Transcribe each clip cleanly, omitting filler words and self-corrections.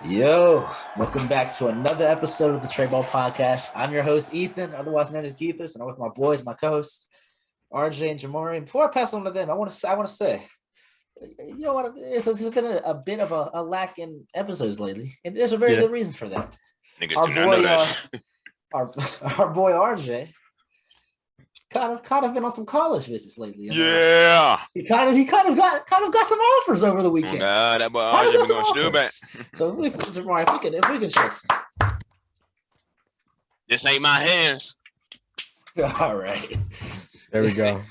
Yo, welcome back to another episode of the Trey Ball Podcast. I'm your host, Ethan, otherwise known as Geethers, and I'm with my boys, my co-hosts, RJ and Jamari. Before I pass on to them, I want to say, you know what? There's been a bit of a lack in episodes lately, and there's a very good reasons for that. Niggas do not know that. Our boy RJ, kind of been on some college visits lately. Yeah, he kind of got some offers over the weekend. Oh, that boy RJ been going stupid. So if we can just, this ain't my hands. All right. There we go.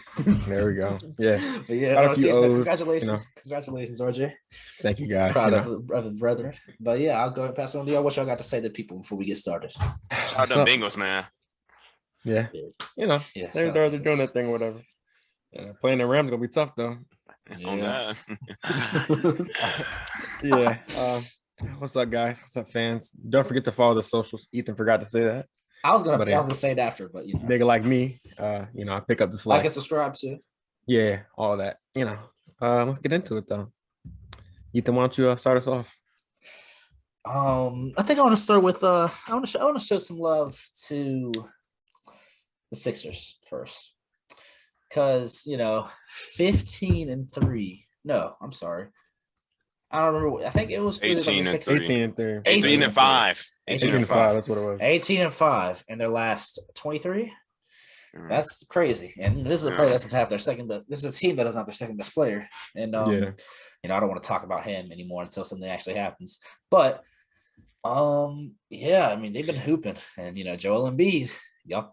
Yeah. But yeah, congratulations, congratulations, RJ. Thank you, guys. Proud of the brethren. But yeah, I'll go ahead and pass it on to y'all. What y'all got to say to people before we get started? Shout out to Ingles, man. Yeah. They're doing that thing or whatever. Yeah, playing the Rams gonna be tough though. Yeah. Yeah. What's up, guys? What's up, fans? Don't forget to follow the socials. Ethan forgot to say that. I was gonna say it after, but nigga like me, I pick up the slack. Like and subscribe to. Yeah, all that. Let's get into it though. Ethan, why don't you start us off? I think I want to start with I want to show some love to the Sixers first, because 15-3. No, I'm sorry. I don't remember. I think it was 18-3. 18-3. 18-5. 18-5. That's what it was. 18-5 in their last 23. That's crazy. And this is a player that doesn't have their second, but this is a team that doesn't have their second best player. And I don't want to talk about him anymore until something actually happens. But they've been hooping, and Joel Embiid. Y'all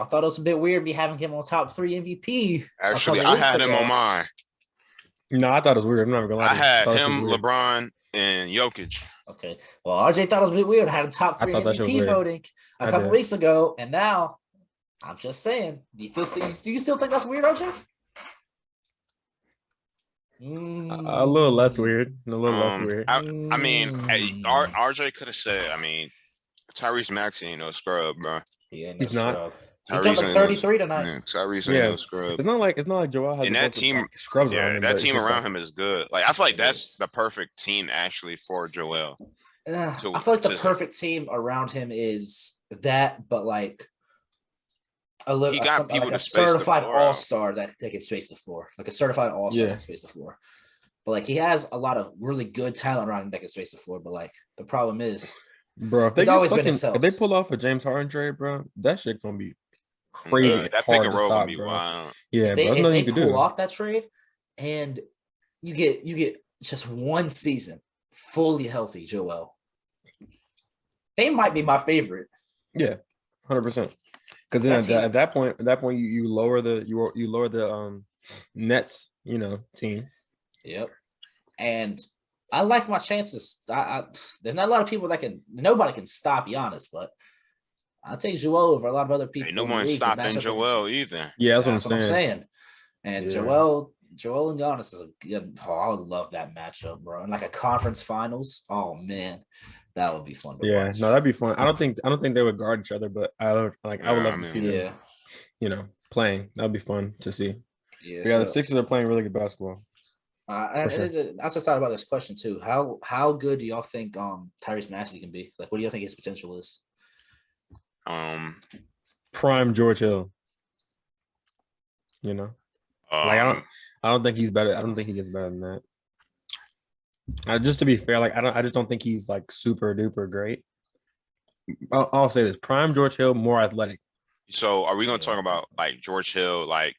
thought it was a bit weird me having him on top 3 MVP. Actually, I had him on mine. No, I thought it was weird. I'm not gonna lie. I had him, LeBron, and Jokic. Okay. Well, RJ thought it was a bit weird. I had him top 3 MVP voting a couple weeks ago, and now I'm just saying. Do you still think that's weird, RJ? A little less weird. Less weird. RJ could have said. Tyrese Maxey ain't no scrub, bro. He's not. He jumped like 33 tonight. Tyrese ain't no scrub. It's not like Joel has and that team scrubs around him. That team around him is good. Like I feel like that's the perfect team actually for Joel. I feel like the perfect team around him is that, but like a certified all-star that they can space the floor, like a certified all-star that can space the floor. But like he has a lot of really good talent around him that can space the floor. But like the problem is, bro, if they pull off a James Harden trade, bro, that shit gonna be crazy. That pick and roll gonna be wild. Yeah, if they pull off that trade, and you get just one season fully healthy, Joel, they might be my favorite. Yeah, 100%. Because then at that point, you lower the Nets, team. Yep. And I like my chances. There's not a lot of people nobody can stop Giannis, but I'll take Joel over a lot of other people. Ain't no one stopping Joel either. Yeah, that's what I'm saying. And Joel and Giannis is I would love that matchup, bro. And like a conference finals. Oh man, that would be fun to watch. No, that'd be fun. I don't think they would guard each other, but I would love to see them. Playing. That'd be fun to see. The Sixers are playing really good basketball. I just thought about this question too. How good do y'all think Tyrese Maxey can be? Like, what do you think his potential is? Prime George Hill. I don't think he's better. I don't think he gets better than that. Just to be fair, I just don't think he's like super duper great. I'll say this: Prime George Hill, more athletic. So, are we going to talk about like George Hill, like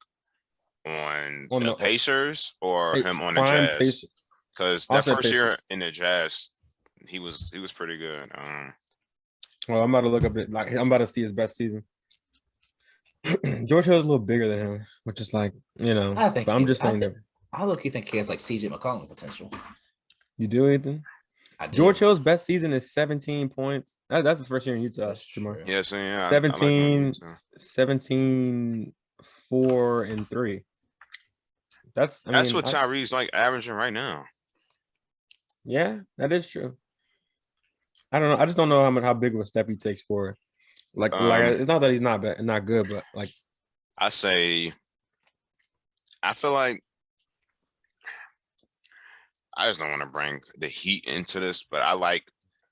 on the Pacers, or him on the Jazz? Because that first year in the Jazz, he was pretty good. Well, I'm about to look up it. Like I'm about to see his best season. George Hill's a little bigger than him, which is like I'm just saying that. I think he has like CJ McCollum potential. You do, Ethan? I do. George Hill's best season is 17 points. That's his first year in Utah. Yes, yeah. 17, 4, and 3. That's what Tyree's like averaging right now. Yeah, that is true. I don't know. I just don't know how big of a step he takes forward. Like it's not that he's not good, but like I feel like I just don't want to bring the Heat into this, but I like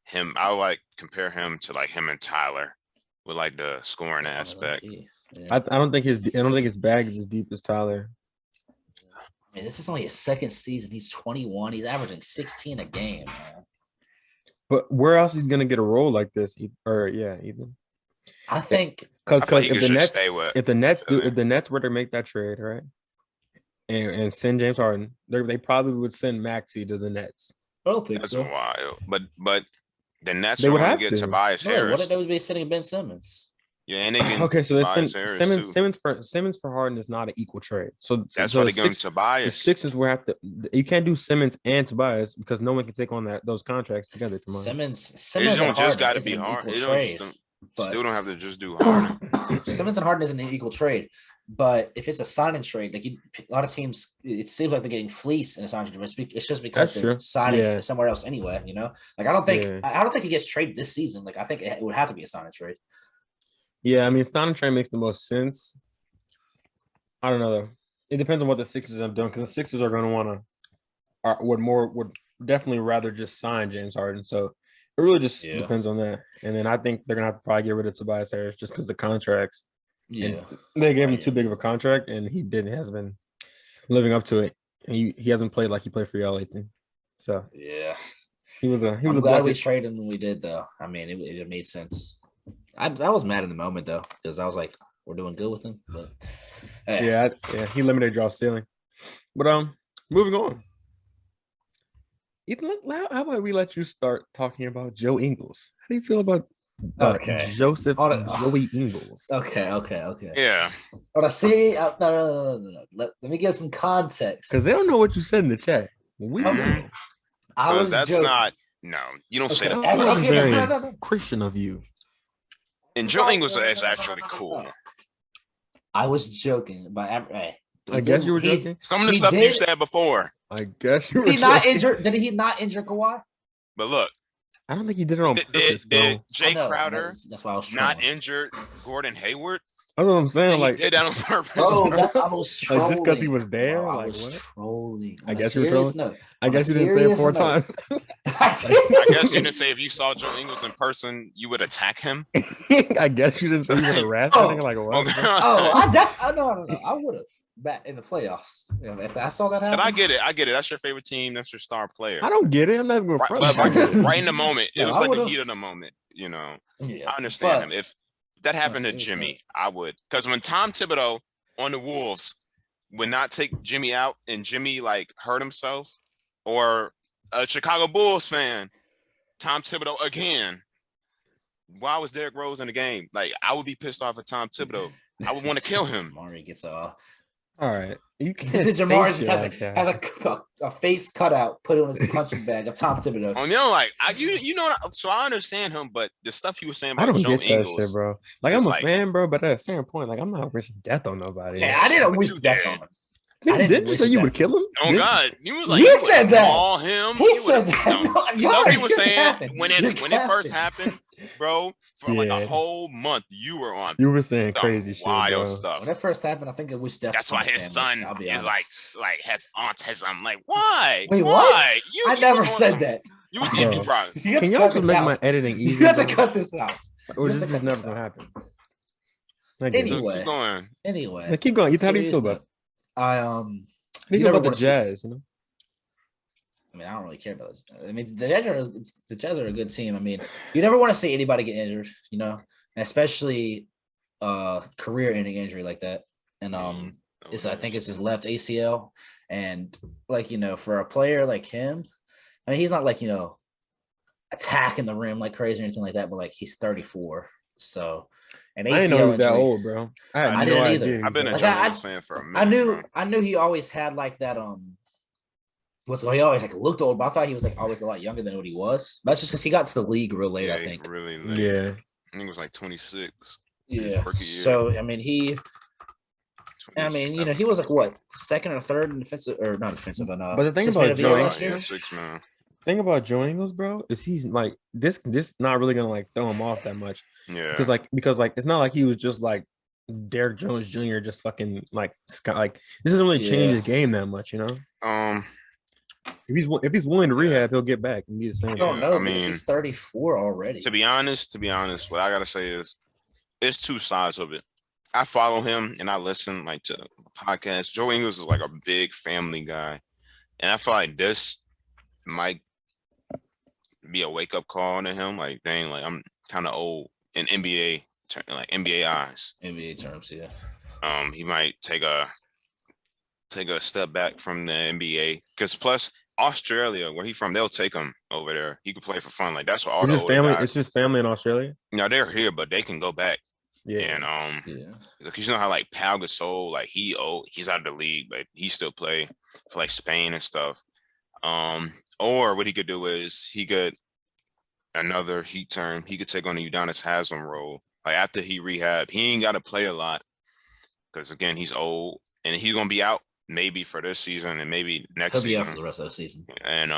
him. I would like compare him to like him and Tyler with like the scoring aspect. Yeah. I don't think his bag is as deep as Tyler. I mean, this is only his second season. He's 21. He's averaging 16 a game, man. But where else is he gonna get a role like this? Even. I think because if the Nets were to make that trade, right, and send James Harden, they probably would send Maxey to the Nets. I don't think That's so. wild. But the Nets They would want have to get to. Tobias Harris. What if they would be sending Ben Simmons? Yeah, and they can okay, so Tobias Harris Simmons for Harden is not an equal trade. So that's why they give him Tobias. The Sixers will have to. You can't do Simmons and Tobias because no one can take on those contracts together. Simmons it don't just got to be Harden. Still don't have to just do Harden. Simmons and Harden isn't an equal trade, but if it's a signing trade, like a lot of teams, it seems like they're getting fleeced in a signing trade. It's just because they're signing somewhere else anyway. You know, like I don't think he gets traded this season. Like I think it would have to be a signing trade. Yeah, I mean, signing trade makes the most sense. I don't know though. It depends on what the Sixers have done because the Sixers are going to would definitely rather just sign James Harden. So it really just depends on that. And then I think they're going to have to probably get rid of Tobias Harris just because the contracts. Yeah, and they gave him too big of a contract, and he hasn't been living up to it. And he hasn't played like he played for y'all, Ethan. So yeah, he was I'm glad we traded when we did though. I mean, it made sense. I was mad in the moment though because I was like, we're doing good with him. But yeah, he limited y'all ceiling. But moving on. Ethan, how about we let you start talking about Joe Ingles? How do you feel about Joey Ingles? Okay. Yeah. But I see. No. Let me give some context because they don't know what you said in the chat. We know. That's joking. Not. No, you don't say that. That wasn't very Christian of you. And Joe Ingles is actually cool. I was joking, but I guess you were joking. Some of the stuff you said before. I guess you were. Did he not injure Kawhi? But look, I don't think he did it on purpose. Did Jay Crowder that's why I was not injured Gordon Hayward? That's what I'm saying. Like he did that on purpose. Oh, that's I was trolling. Like, just because he was there. Bro, like, I was trolling. I guess you were trolling. I guess you didn't say it 4 times. I guess you didn't say if you saw Joe Ingles in person, you would attack him. I guess you didn't say you would harass him. Like what? I would have back in the playoffs. You know, if I saw that happen. But I get it. That's your favorite team. That's your star player. I don't get it. I'm not even front. Right in the moment. It was like the heat of the moment. You know. Yeah, I understand him. If that happened to Jimmy, I would. Because when Tom Thibodeau on the Wolves would not take Jimmy out and Jimmy like hurt himself, or a Chicago Bulls fan, Tom Thibodeau again. Why was Derrick Rose in the game? Like I would be pissed off at Tom Thibodeau. I would want to kill him. Mari gets all right. Jamar just has a face cutout put on his punching bag of Tom Thibodeau. Oh, you know, so I understand him, but the stuff he was saying about I don't Joe get Ingles, that shit, bro. Like I'm a fan, bro, but at a certain point, like I'm not wishing death on nobody. Yeah, I didn't wish death on him. Didn't you say you would kill him? Oh God, he was like, he said that. All him. He said that. Stuff he was saying when it first happened, bro. For like a whole month, you were on. You were saying crazy shit, wild stuff. When it first happened, I think it was death. That's why his son is like has autism. Like, why? Wait, why? What? I never said that. You bro. Can y'all just make my editing easier? You have to cut this out. Or this is never gonna happen. Anyway, keep going. How do you feel about it? How do you feel about the Jazz? You know? I mean, I don't really care about it. I mean, the Jazz are a good team. I mean, you never want to see anybody get injured, you know, especially career-ending injury like that. And I think it's his left ACL. And like, you know, for a player like him, I mean, he's not like, you know, attacking the rim like crazy or anything like that, but like he's 34. So an ACL I didn't know he was injury, that old, bro. I didn't either. I've been a Jones fan for a minute. I knew he always had like that he always like looked old, but I thought he was like always a lot younger than what he was. That's just because he got to the league real late, I think. Really late. Yeah. I think it was like 26. Yeah. So I mean you know, he was like what, second or third in defensive or not defensive, but the thing about Joe man. Thing about Joe Ingles, bro, is he's like this not really gonna like throw him off that much. Yeah. Because it's not like he was just like Derrick Jones Jr. just fucking like this doesn't really change his game that much, you know. If he's willing to rehab, he'll get back and be the same. I don't know. He's 34 already. To be honest, what I gotta say is, it's two sides of it. I follow him and I listen like to podcasts. Joe Ingles is like a big family guy, and I feel like this might be a wake up call to him. Like, dang, like I'm kind of old in NBA, like NBA eyes. NBA terms, yeah. He might take a step back from the NBA, because plus Australia, where he's from, they'll take him over there. He could play for fun. Like, that's what all the family. guys. It's his family in Australia. No, they're here, but they can go back. Yeah, and because you know how like Pau Gasol, like he's out of the league, but he still play for like Spain and stuff. Or what he could do is he could another heat term. He could take on the Udonis Haslem role. Like after he rehab, he ain't got to play a lot because again he's old and he's gonna be out maybe for this season and maybe next season. He'll be out for the rest of the season. And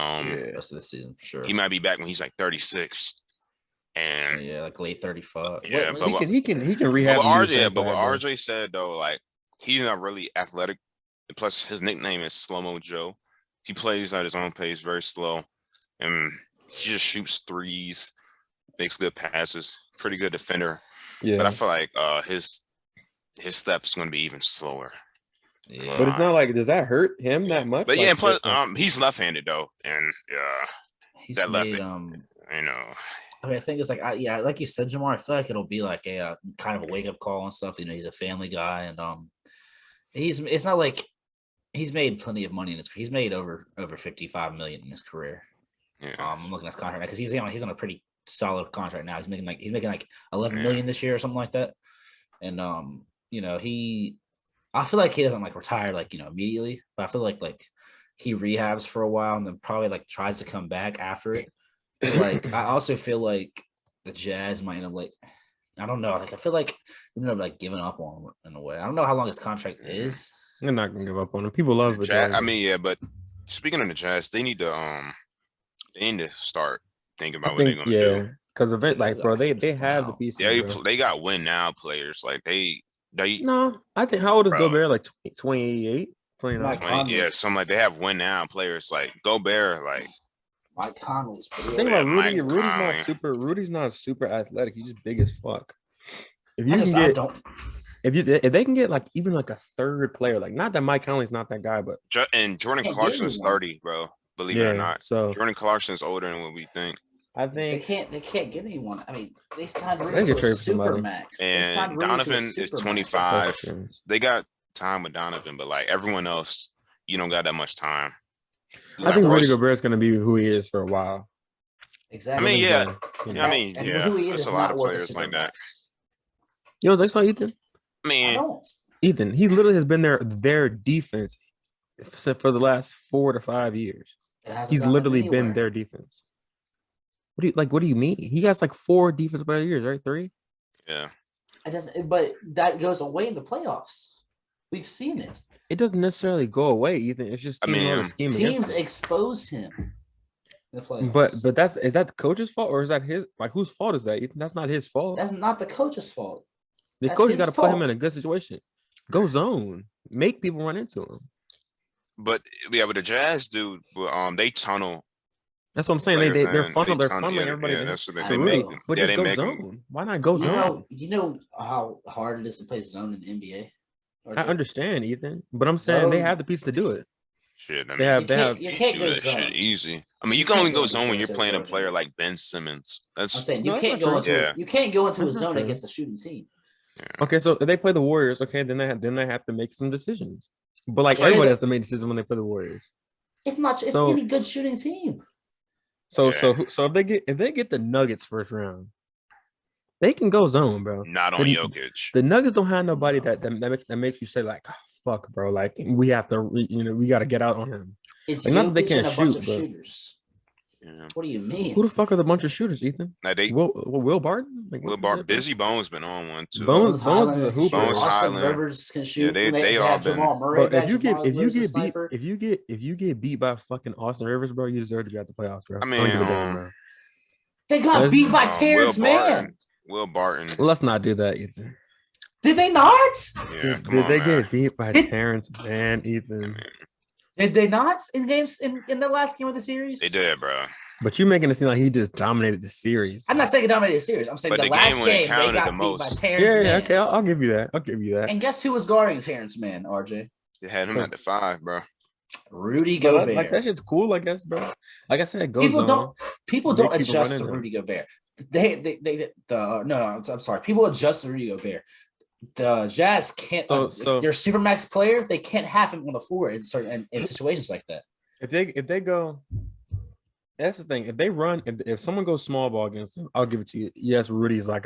rest of the season for sure. He might be back when he's like 36. And like late 35. Yeah, but he can rehab. But what RJ said though, like he's not really athletic. Plus, his nickname is Slow Mo Joe. He plays at his own pace, very slow, and he just shoots threes, makes good passes, pretty good defender. Yeah, but I feel like his steps going to be even slower. Yeah, but it's not like, does that hurt him that much? But like, yeah, plus he's left-handed though, and he's that left, I mean, I think it's like, like you said, Jamar, I feel like it'll be like a kind of a wake up call and stuff. You know, he's a family guy, and it's not like he's made plenty of money in his. He's made over $55 million in his career. Yeah. I'm looking at his contract because he's on a pretty solid contract now. He's making like $11 million this year or something like that, and you know, I feel like he doesn't like retire like, you know, immediately, but I feel like he rehabs for a while and then probably like tries to come back after it. Like, I also feel like the Jazz might end up like, I don't know. Like, I feel like they end up like giving up on him in a way. I don't know how long his contract is. They're not gonna give up on him. People love it. I mean, yeah, but speaking of the Jazz, they need to start thinking about what they're gonna do. Because of it, like, bro, they have the pieces. Yeah, they got win now players. Like they. No, I think, how old is Gobert? Like 28, 29. Yeah, something like they have win now players like Gobert, like. Mike Conley's pretty. Think about Rudy. Rudy's not super athletic. He's just big as fuck. If they can get like even like a third player, like not that Mike Conley's not that guy, but Jordan Clarkson's 30 , bro. Believe it or not. So Jordan Clarkson's older than what we think. I think they can't get anyone. I mean, they signed Rudy to a super max. And Donovan is 25. They got time with Donovan, but like everyone else, you don't got that much time. I think Rudy Gobert is going to be who he is for a while. Exactly. I mean, yeah. Who he is There's a lot of players like that. You know, that's not Ethan. I mean, Ethan, he literally has been their defense for the last 4 to 5 years. He's literally been their defense. What do you mean? He has like 4 defensive player years, right? 3? Yeah. It doesn't, but that goes away in the playoffs. We've seen it. It doesn't necessarily go away, Ethan. It's just teams expose him in the playoffs. But is that the coach's fault or is that his? Like, whose fault is that, Ethan? That's not his fault. That's not the coach's fault. The coach got to put him in a good situation. Go zone. Make people run into him. But yeah, but the Jazz dude, they tunnel. That's what I'm saying. They're funneling everybody. Yeah, that's what they make. But just go zone. Why not go zone? You know how hard it is to play zone in the NBA. I understand, Ethan, but I'm saying they have the piece to do it. Shit, I mean, you can't go zone. Shit easy. I mean, you can only go zone when you're playing a player like Ben Simmons. I'm saying you can't go into a zone against a shooting team. Yeah. Okay, so if they play the Warriors, okay, then they have to make some decisions. But like everybody has to make decisions when they play the Warriors. It's not. It's any good shooting team. So if they get the Nuggets first round, they can go zone, bro. Not on Jokic. The Nuggets don't have nobody that makes you say like, oh, fuck, bro. Like we have to, we got to get out on him. It's like, not that they can't shoot, but shooters. Yeah. What do you mean? Who the fuck are the bunch of shooters, Ethan? Will Barton? Like, Will Barton. Busy Bones been on one too. Bones is a hooper. Austin Rivers can shoot. Yeah, they all been. Bro, if you get beat by fucking Austin Rivers, bro, you deserve to be at the playoffs, bro. I mean, they got beat by Terrence Mann. Will Barton. Let's not do that, Ethan. Did they not? Yeah, Did they get beat by Terrence Mann, Ethan? Did they not in games in the last game of the series? They did, bro. But you're making it seem like he just dominated the series. I'm not saying he dominated the series. I'm saying the last game they got beat by Terrence Mann. Yeah, okay, I'll give you that. And guess who was guarding Terrence Mann, RJ? They had him at the 5, bro. Rudy Gobert. Like that shit's cool, I guess, bro. Like I said, it goes people don't adjust to Rudy Gobert. I'm sorry. People adjust to Rudy Gobert. The Jazz can't. If they're a supermax player, they can't have him on the floor in certain situations like that. If they go. That's the thing. If they run, if someone goes small ball against them, I'll give it to you. Yes, Rudy's like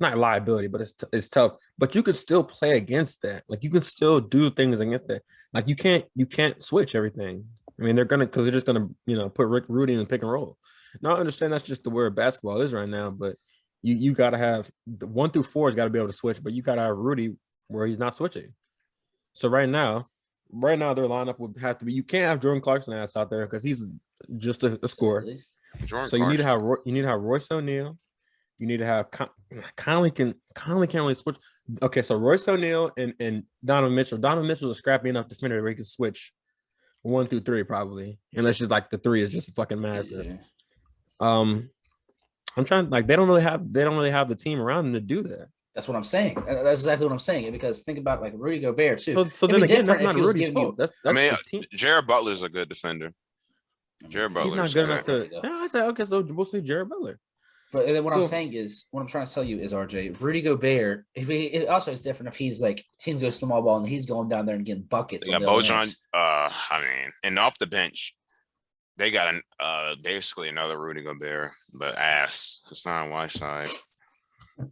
not a liability, but it's tough. But you could still play against that. Like you can still do things against that. Like you can't switch everything. I mean, they're just gonna put Rudy in the pick and roll. Now I understand that's just the way basketball is right now, but you gotta have 1 through 4 has got to be able to switch, but you gotta have Rudy where he's not switching. So right now their lineup would have to be. You can't have Jordan Clarkson ass out there because he's just a scorer. So you need to have Royce O'Neal. You need to have Conley can't really switch. Okay, so Royce O'Neal and Donovan Mitchell. Donovan Mitchell is a scrappy enough defender where he can switch 1 through 3 probably, unless just like the 3 is just fucking massive. Yeah. I'm trying they don't really have the team around them to do that. That's what I'm saying. That's exactly what I'm saying. Because think about like Rudy Gobert too. So then again, that's not Rudy's fault. That's the team. Jared Butler's a good defender. Jared Butler. He's not good enough to. No, I said okay. So we'll say Jared Butler. But what I'm trying to tell you is RJ Rudy Gobert. It also is different if he's like team goes small ball and he's going down there and getting buckets. Yeah, Bojan. And off the bench, they got basically another Rudy Gobert, but ass. It's not on my side.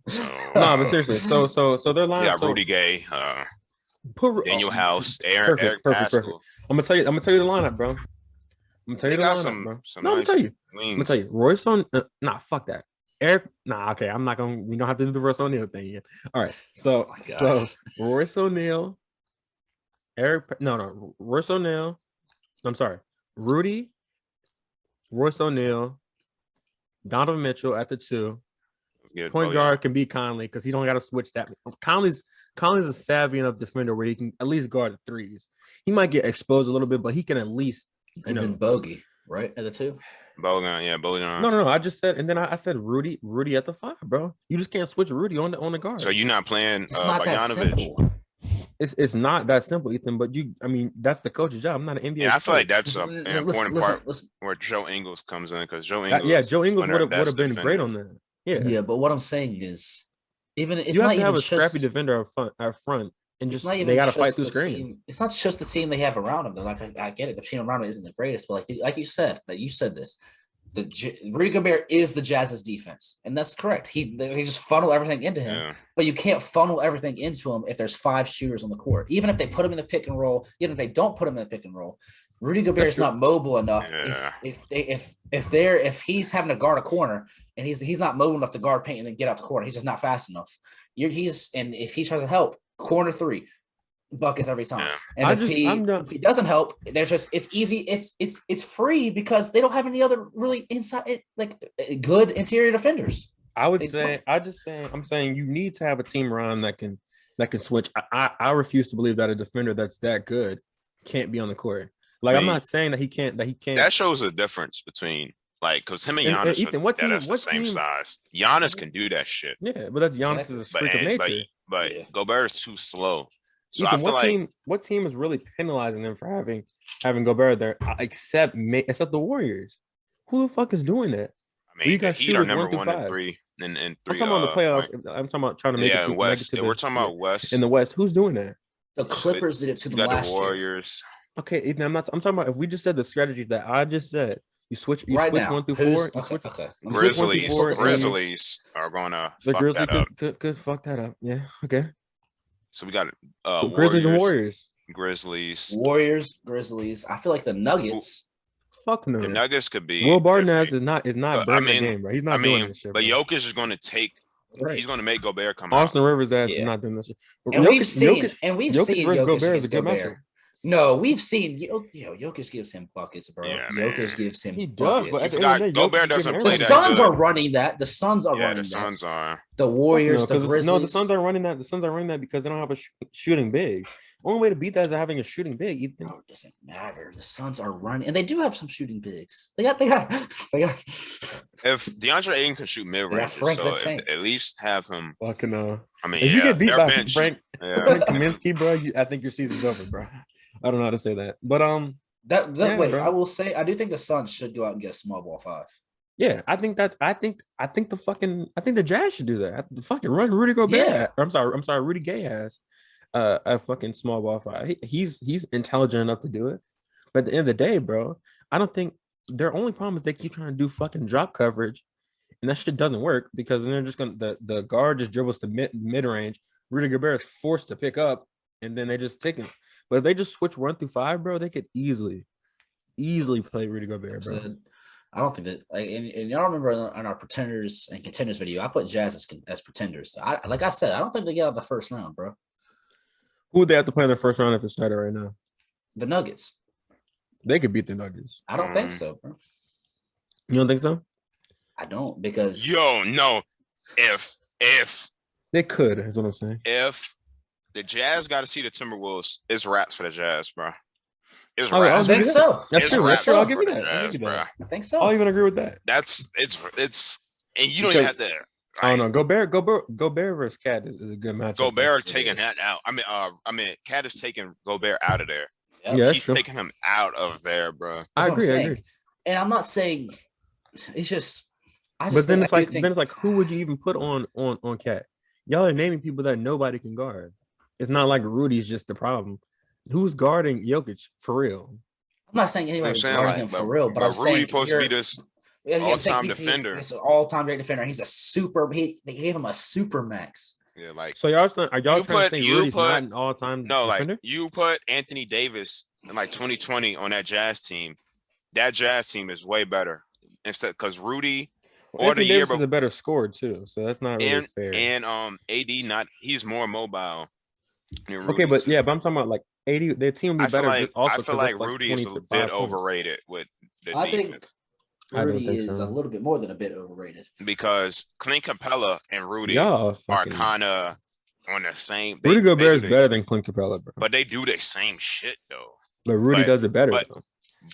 So, no, but seriously, so their line. Yeah, Rudy Gay, Daniel House, Eric perfect. I'm gonna tell you the lineup, bro. I'm gonna tell you the lineup, bro. I'm gonna tell you. Royce on. Fuck that. Eric. Okay. I'm not gonna. We don't have to do the Royce O'Neal thing yet. All right. So Royce O'Neal. Royce O'Neal. I'm sorry. Rudy. Royce O'Neal. Donovan Mitchell at the 2. Point guard can be Conley because he don't got to switch that. Conley's a savvy enough defender where he can at least guard the 3s. He might get exposed a little bit, but he can at least. Then Bogey, right at the 2. Bogan. No. I just said, and then I said Rudy at the 5, bro. You just can't switch Rudy on the guard. So you're not playing it's not that simple. It's not that simple, Ethan. But that's the coach's job. I'm not an NBA. Yeah, I feel like that's an important part where Joe Ingles comes in because Joe Ingles. Joe Ingles would have been great on that. Yeah, but what I'm saying is, it's you not have to even have a scrappy defender up front, and just they got to fight through screens. It's not just the team they have around them. Like I get it, the team around them isn't the greatest, but like you said this, Rudy Gobert is the Jazz's defense, and that's correct. They just funnel everything into him, but you can't funnel everything into him if there's 5 shooters on the court. Even if they put him in the pick and roll, even if they don't put him in the pick and roll, Rudy Gobert is not mobile enough. Yeah. If he's having to guard a corner and he's not mobile enough to guard paint and then get out the corner, he's just not fast enough. And if he tries to help, corner 3, buckets every time. Yeah. And if he doesn't help, it's easy. It's free because they don't have any other really good interior defenders. I'm saying you need to have a team around that can switch. I refuse to believe that a defender that's that good can't be on the court. I'm not saying that he can't. That shows a difference between because him and Giannis Ethan, that's the same size. Giannis can do that shit. Yeah, but that's Giannis' freak of nature. But Gobert is too slow. So Ethan, what team is really penalizing them for having Gobert there except the Warriors? Who the fuck is doing that? I mean, the Heat are number 1 and 3 and 3. I'm talking about the playoffs. I'm talking about trying to make it West. We're talking about West. In the West, who's doing that? The Clippers did it to them last year. Warriors. Okay, Ethan, I'm talking about if we just said the strategy that I just said. You switch 1 through 4. Okay. Grizzlies are gonna fuck that up. Could fuck that up. Yeah. Okay. So we got Grizzlies and Warriors. Grizzlies. I feel like the Nuggets. Fuck no. The Nuggets could be. Will Barnes is not burning the game, bro. He's not doing this shit. But Jokic is going to take. Right. He's going to make Gobert come Austin out. Rivers' ass is not doing this shit. And we've seen Jokic versus Gobert is a good matchup. No, we've seen Jokic gives him buckets, bro. Yeah, Jokic gives him. He does, buckets. but Gobert doesn't play that. The Suns are running that. The Suns are running that. The Suns are. The Warriors, the Grizzlies. No, the Suns are running that. The Suns are running that because they don't have a shooting big. Only way to beat that is having a shooting big. Ethan. Bro, it doesn't matter. The Suns are running, and they do have some shooting bigs. They got. If DeAndre Ayton can shoot mid range, so at least have him. Fucking I mean, if you get beat by Frank Kaminsky, bro, I think your season's over, bro. I don't know how to say that, but wait, bro. I will say I do think the Suns should go out and get a small ball 5. Yeah, I think the Jazz should do that. The fucking run Rudy Gobert. Yeah. I'm sorry, Rudy Gay has a fucking small ball 5. He's intelligent enough to do it. But at the end of the day, bro, I don't think their only problem is they keep trying to do fucking drop coverage, and that shit doesn't work because then they're just gonna the guard just dribbles to mid range. Rudy Gobert is forced to pick up, and then they just take him. But if they just switch 1 through 5, bro, they could easily play Rudy Gobert, bro. I don't think that, like, and y'all remember on our pretenders and contenders video, I put Jazz as pretenders. Like I said, I don't think they get out of the first round, bro. Who would they have to play in the first round if it's started right now? The Nuggets. They could beat the Nuggets. I don't think so, bro. You don't think so? I don't, because no. If they could, is what I'm saying. If the Jazz got to see the Timberwolves, it's raps for the Jazz, bro. I think so. That's true. I'll give you that. I think so. I'll even agree with that. It's and you don't even have to. I don't know. Gobert versus Cat is a good matchup. Gobert taking that out. I mean, Cat is taking Gobert out of there. Yep. Yeah, he's taking him out of there, bro. I agree. And I'm not saying it's just. But then it's like, who would you even put on Cat? Y'all are naming people that nobody can guard. It's not like Rudy's just the problem. Who's guarding Jokic for real? I'm not saying anybody's guarding him for real, but I'm saying Rudy's supposed to be this all-time defender. He's an all-time great defender. He's a super. They gave him a super max. Yeah, like so. Are y'all trying to say Rudy's not an all-time defender? Like you put Anthony Davis in like 2020 on that Jazz team. That Jazz team is way better instead because Rudy. Anthony Davis is a better scorer too, so that's not really fair. And AD he's more mobile. Okay, but I'm talking about like 80. Their team will be better. I feel like Rudy is a bit overrated with the defense. Rudy is a little bit more than a bit overrated because Clint Capella and Rudy are kind of on the same. Rudy Gobert is better than Clint Capella, bro. But they do the same shit though. But Rudy does it better.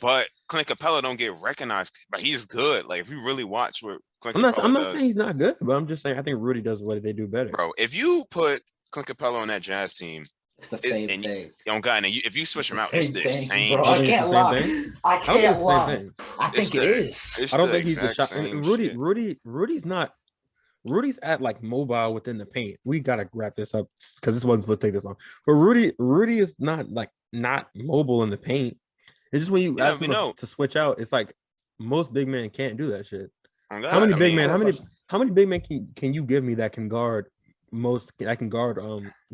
But Clint Capella don't get recognized, but he's good. Like if you really watch what Clint I'm not saying he's not good, but I'm just saying I think Rudy does what they do better. Bro, if you put Clint Capella on that Jazz team, it's the same thing. God, and if you switch them out, it's the same. Bro, I can't lie. I can't lie. I think it is. I don't think he's the shot. Rudy's not. Rudy's at like mobile within the paint. We gotta wrap this up because this wasn't supposed to take this long. But Rudy is not mobile in the paint. It's just when you ask him to switch out, it's like most big men can't do that shit. How many big men? How many big men can you give me that can guard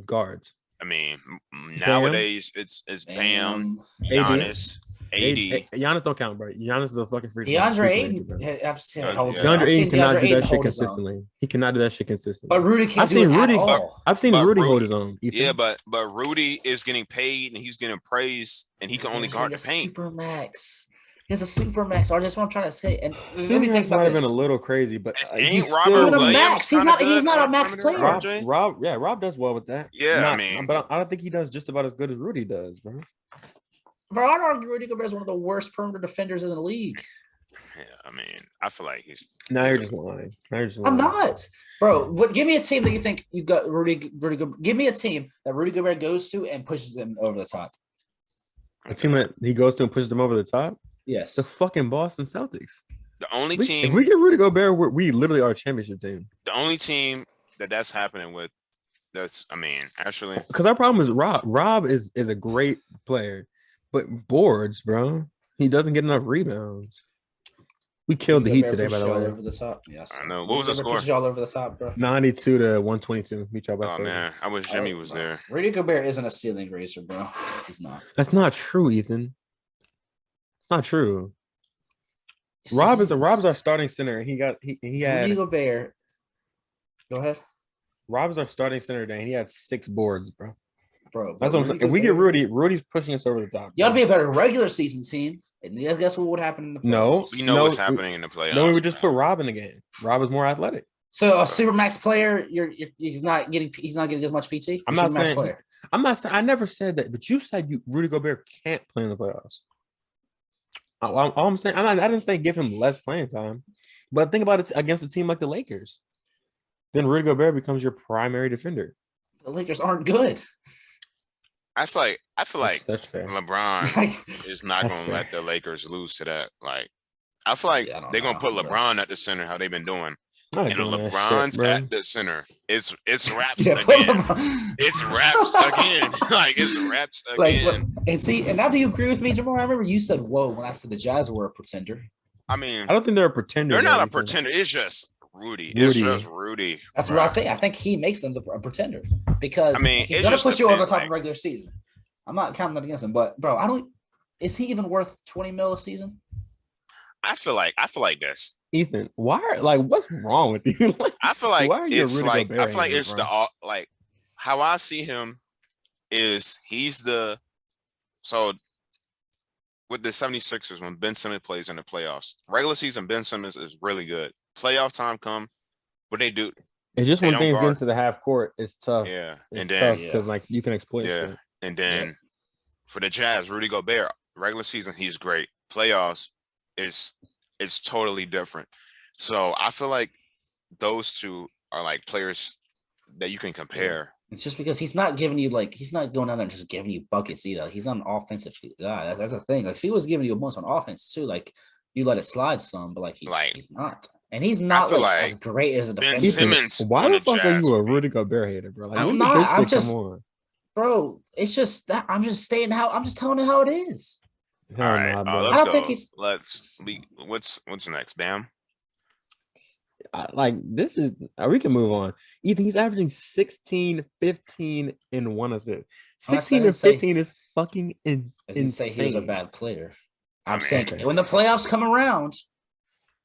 guards? I mean, nowadays it's Bam, Giannis, AD. Giannis don't count, bro. Giannis is a fucking freak. DeAndre Ayton, I've seen DeAndre Ayton cannot do that shit consistently. He cannot do that shit consistently. But Rudy can do it at all. I've seen Rudy hold his own. Yeah, but Rudy is getting paid and he's getting praised, and he can only guard the paint. Super max. He has a super max. Or that's what I'm trying to say. And super max might have been a little crazy, but he's still a max. He's not a max player. Rob does well with that. Yeah, but I don't think he does just about as good as Rudy does, bro. Bro, I'd argue Rudy Gobert is one of the worst perimeter defenders in the league. Yeah, I mean, I feel like he's. Now you're just lying. I'm not, bro. Give me a team that you think you got Rudy Gobert. Give me a team that Rudy Gobert goes to and pushes them over the top. A team that he goes to and pushes them over the top. Yes, the fucking Boston Celtics. The only team. If we get Rudy Gobert, we literally are a championship team. The only team that's happening with. Actually, because our problem is Rob is a great player, but boards, bro. He doesn't get enough rebounds. We killed the Heat today, by the way. Over the top. Yes. I know. What was the score? Y'all over the top, bro. 92 to 122. Beat y'all by 30. Man, I wish Jimmy was there. Rudy Gobert isn't a ceiling raiser, bro. He's not. That's not true, Ethan. It's not true. Rob's our starting center. He had Rudy Gobert. Go ahead. Rob's our starting center today. And he had 6 boards, bro. Bro, that's what I'm saying. If we get Rudy's pushing us over the top. Y'all be a better regular season team. And guess what would happen in the playoffs? No, we know what's happening in the playoffs. No, we would just put Rob in the game. Rob is more athletic. So a supermax player, he's not getting as much PT. I'm not saying. I'm not saying I never said that, but you said Rudy Gobert can't play in the playoffs. All I'm saying, I didn't say give him less playing time, but think about it against a team like the Lakers. Then Rudy Gobert becomes your primary defender. The Lakers aren't good. I feel like that's fair. LeBron is not going to let the Lakers lose to that. Like, I feel like they're going to put LeBron at the center, how they've been doing. And LeBron's at the center. It's raps again. It's raps again. Like, it's raps again. And now do you agree with me, Jamal? I remember you said, whoa, when I said the Jazz were a pretender. I mean, I don't think they're a pretender. They're not a pretender. It's just Rudy. It's just Rudy. That's what I think. I think he makes them a pretender because he's going to push you over the top of regular season. I'm not counting that against him, but bro, is he even worth $20 million a season? I feel like this. Ethan, what's wrong with you? I feel like it's how I see him is with the 76ers when Ben Simmons plays in the playoffs. Regular season, Ben Simmons is really good. Playoff time come, what they do. It's just when things get into the half court, it's tough. Yeah. It's tough because you can exploit shit. And then for the Jazz, Rudy Gobert, regular season, he's great. Playoffs, it's totally different. So I feel like those two are like players that you can compare. It's just because he's not giving you he's not going down there and just giving you buckets either. He's not an offensive guy. That's the thing. Like if he was giving you a bunch on offense too, you let it slide some, but he's not. And he's not as great as a defender. Ben Simmons. Why the fuck are you a Rudy Gobert hater, bro? I'm not. I'm just, bro. It's just that I'm just telling it how it is. All right, let's go. Think he's. What's next, Bam? This is we can move on. Ethan, he's averaging 16, 15, and 1 assist. 16 and 15 is fucking insane. I didn't say he was a bad player. I'm saying when the playoffs come around,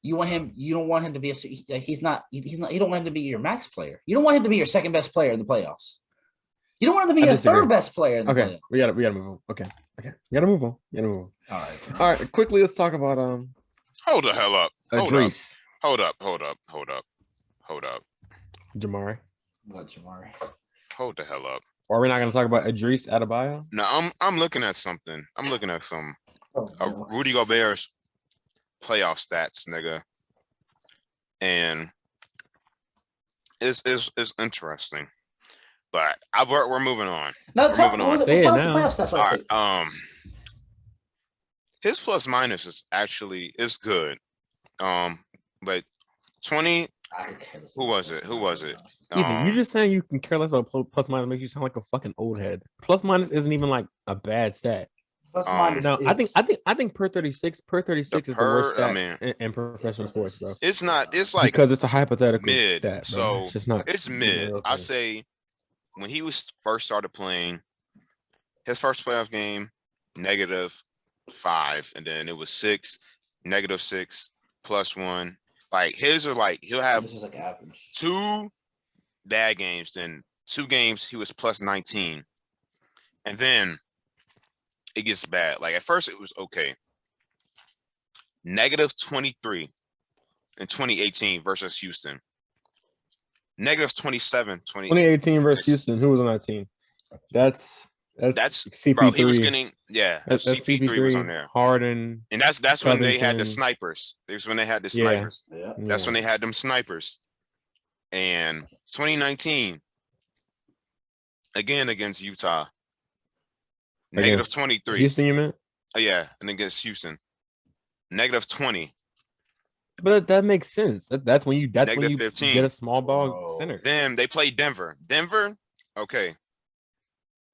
you want him. You don't want him to be he's not. You don't want him to be your max player. You don't want him to be your second best player in the playoffs. You don't want him to be your third best player in the playoffs. We gotta move on. Okay. We gotta move on. All right. Quickly, let's talk about Hold the hell up. Idris. Hold up. Jamari. What, Jamari? Hold the hell up. Or are we not going to talk about Idris Adebayo? No, I'm looking at something. I'm looking at some Rudy Gobert's playoff stats, nigga. And it's interesting. But we're moving on. No, tell us the playoff stats right quick. His plus minus is good. But 20. Who was it? Ethan, you just saying you can care less about plus minus makes you sound like a fucking old head. Plus minus isn't even like a bad stat. Plus minus. No, I think per 36 is the worst stat in professional sports, bro. It's not. It's like because it's a hypothetical mid. Stat, so it's just not. It's mid. I say when he was first started playing, his first playoff game, -5, and then it was 6, -6, +1. Like his are like he'll have average. 2 bad games, then 2 games he was +19, and then it gets bad. Like at first it was okay. -23 in 2018 versus Houston. -27 2018 versus Houston. Who was on that team? That's CP3. Bro, he was getting that's CP3 was on there. Harden. And that's when they had the snipers. That's when they had the snipers. Yeah. That's when they had them snipers. And 2019, again against Utah, -23. Houston, you meant? Yeah, and against Houston, -20. But that makes sense. That's when you 15. Get a small ball center. Then they played Denver. Okay.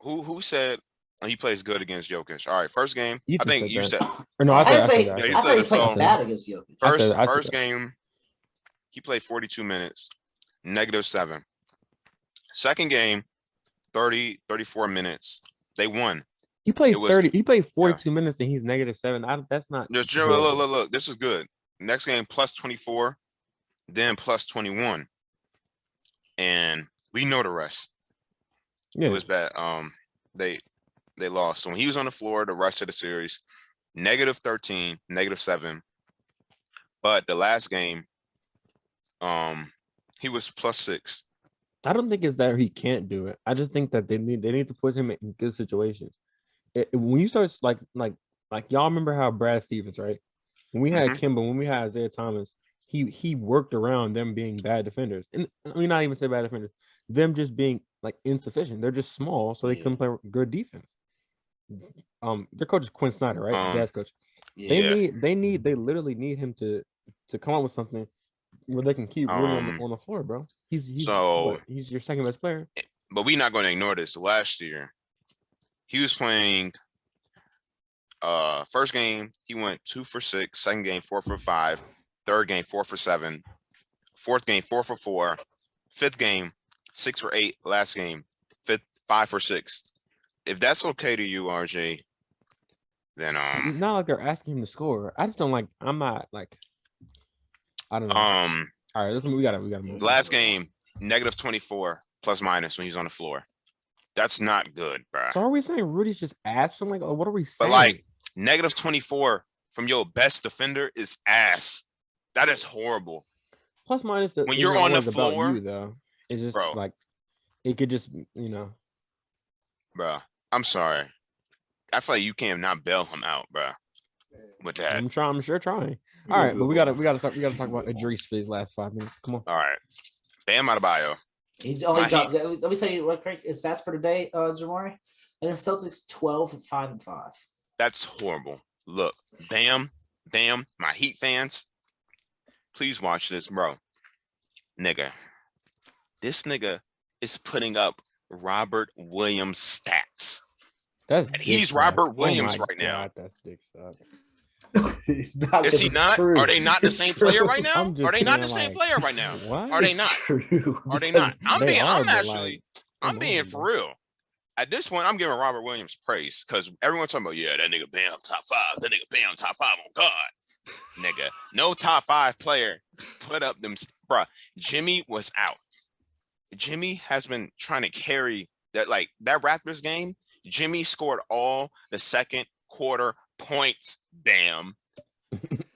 Who said he plays good against Jokic? All right, first game. I think you said. Or no, I said he played bad against Jokic. First game, he played 42 minutes, -7. Second game, 34 minutes. They won. He played 30. He played 42 minutes and he's -7. That's not. Just look. This is good. Next game, +24, then +21, and we know the rest. Yeah. It was bad. They lost. So when he was on the floor, the rest of the series, -13, -7. But the last game, he was +6. I don't think it's that he can't do it. I just think that they need to put him in good situations. When you start like y'all remember how Brad Stevens, right? When we had Kimba, when we had Isaiah Thomas, he worked around them being bad defenders. And I mean, not even say bad defenders, them just being like insufficient. They're just small, so they couldn't play good defense. Their coach is Quinn Snyder, right? Jazz coach. They literally need him to come up with something where they can keep Rudy on the floor, bro. He's your second best player. But we're not going to ignore this. Last year, he was playing. First game he went 2 for 6. Second game 4 for 5. Third game 4 for 7. Fourth game 4 for 4. Fifth game 6 for 8. Last game 5 for 6. If that's okay to you, RJ, then it's not like they're asking him to score. I just don't like. I'm not like. I don't know. All right, we gotta move. Last game -24 plus minus when he's on the floor. That's not good, bro. So are we saying Rudy's just ass? I'm like, oh, what are we saying? But like -24 from your best defender is ass. That is horrible. Plus minus when you're on the floor, you, though, it's just like it could just bro. I'm sorry. I feel like you can't not bail him out, bro. With that, I'm sure trying. All right, but we gotta talk about Idris for these last 5 minutes. Come on. All right, Bam Adebayo. He only got. Let me tell you what Craig is stats for today, Jamari, and the Celtics 12-5-5. That's horrible. Look, Bam, my Heat fans, please watch this, bro. Nigga, this nigga is putting up Robert Williams stats. He's Robert Williams right now. That's dick suck. Is he not? True. Are they not the same player right now? Are they not the same player right now? What? Are they not? True. Are they not? I'm being for real. At this point, I'm giving Robert Williams praise because everyone's talking about, that nigga Bam top 5. That nigga Bam top 5 on God. Nigga, no top 5 player put up them. Bruh, Jimmy was out. Jimmy has been trying to carry that Raptors game. Jimmy scored all the second quarter points. Damn.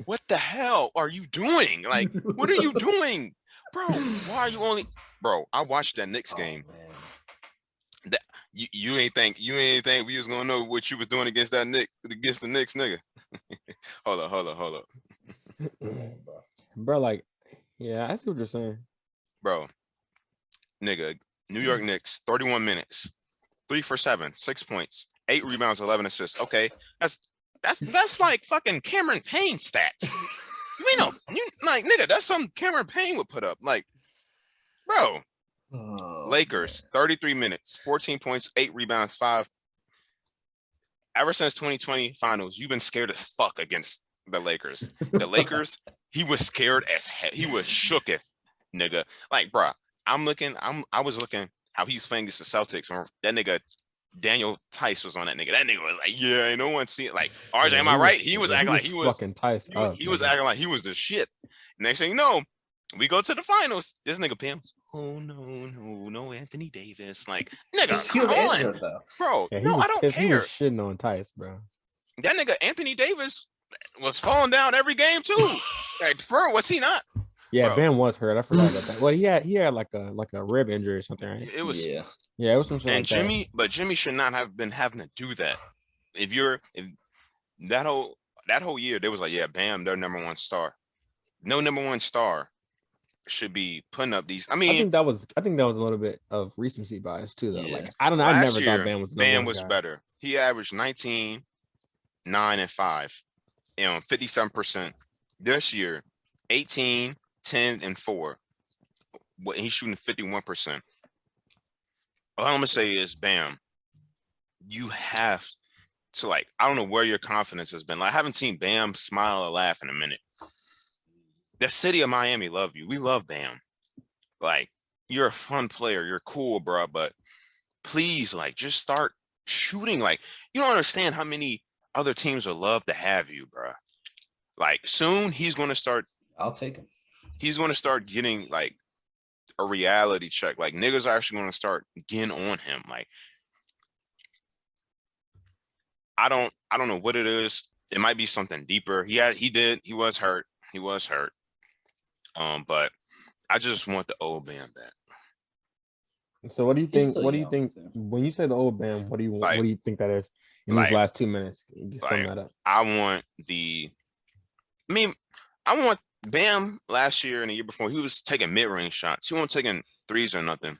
What the hell are you doing? Like, what are you doing? Bro, why are you only I watched that Knicks game. That you ain't think we was gonna know what you was doing against the Knicks, nigga. hold up. Bro, I see what you're saying. Bro, nigga, New York Knicks, 31 minutes, 3 for 7, 6 points, 8 rebounds, 11 assists. Okay, that's like fucking Cameron Payne stats. Nigga, that's something Cameron Payne would put up. Like, bro. Lakers, 33 minutes, 14 points, 8 rebounds, 5. Ever since 2020 finals, you've been scared as fuck against the Lakers. The Lakers, he was scared as hell. He was shooketh, nigga. Like, bro, I was looking how he was playing against the Celtics. That nigga Daniel Tice was on that nigga. That nigga was like, ain't no one see it. Like, RJ, am I right? He was acting like he was fucking Tice. He was acting like he was the shit. Next thing you know, we go to the finals. This nigga Pam's. Oh no, Anthony Davis. Like, nigga, he was injured though, bro. I don't care. He was shitting on Tice, bro. That nigga Anthony Davis was falling down every game too. Like, was he not? Yeah, bro. Ben was hurt. I forgot about that. Well, he had like a rib injury or something, right? It was it was some shit. And like Jimmy should not have been having to do that. If that whole year, they was like, Bam, their number 1 star. No number 1 star should be putting up these. I think that was a little bit of recency bias too, though. Yeah. Like, I don't know. I never thought Bam was better. He averaged 19, 9, and 5, 57%. This year, 18, 10, and 4. He's shooting 51%. All I'm gonna say is, Bam, you have to I don't know where your confidence has been. Like, I haven't seen Bam smile or laugh in a minute. The city of Miami love you. We love Bam. Like, you're a fun player. You're cool, bro. But please, just start shooting. Like, you don't understand how many other teams would love to have you, bro. Like, soon he's going to start. I'll take him. He's going to start getting a reality check. Like, niggas are actually going to start getting on him. Like, I don't know what it is. It might be something deeper. He was hurt. But I just want the old Bam back. So what do you think? What do you think when you say the old Bam? What do you think that is in these last 2 minutes? Sum that up. I want Bam last year and the year before. He was taking mid-range shots. He wasn't taking threes or nothing.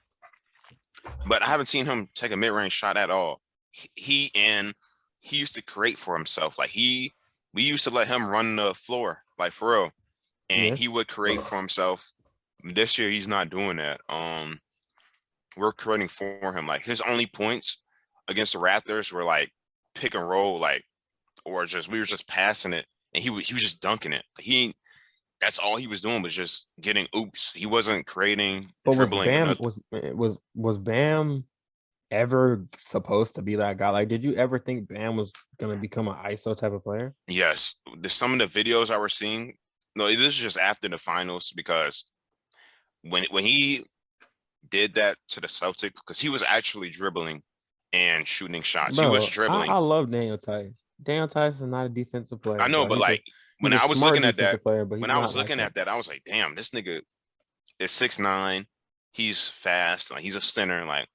But I haven't seen him take a mid-range shot at all. He used to create for himself. Like we used to let him run the floor, like for real, and he would create for himself. This year he's not doing that. We're creating for him. Like his only points against the Raptors were like pick and roll, like or just we were just passing it, and he was just dunking it. That's all he was doing was just getting oops. He wasn't creating, but dribbling. Was Bam ever supposed to be that guy? Like, did you ever think Bam was gonna become an ISO type of player? Yes. Some of the videos I were seeing. No, this is just after the finals because when he did that to the Celtics, because he was actually dribbling and shooting shots. Bro, he was dribbling. I love Daniel Tice. Daniel Tice is not a defensive player. I know, but like when I was looking at that, I was like, damn, this nigga is 6'9". He's fast. Like he's a center. Like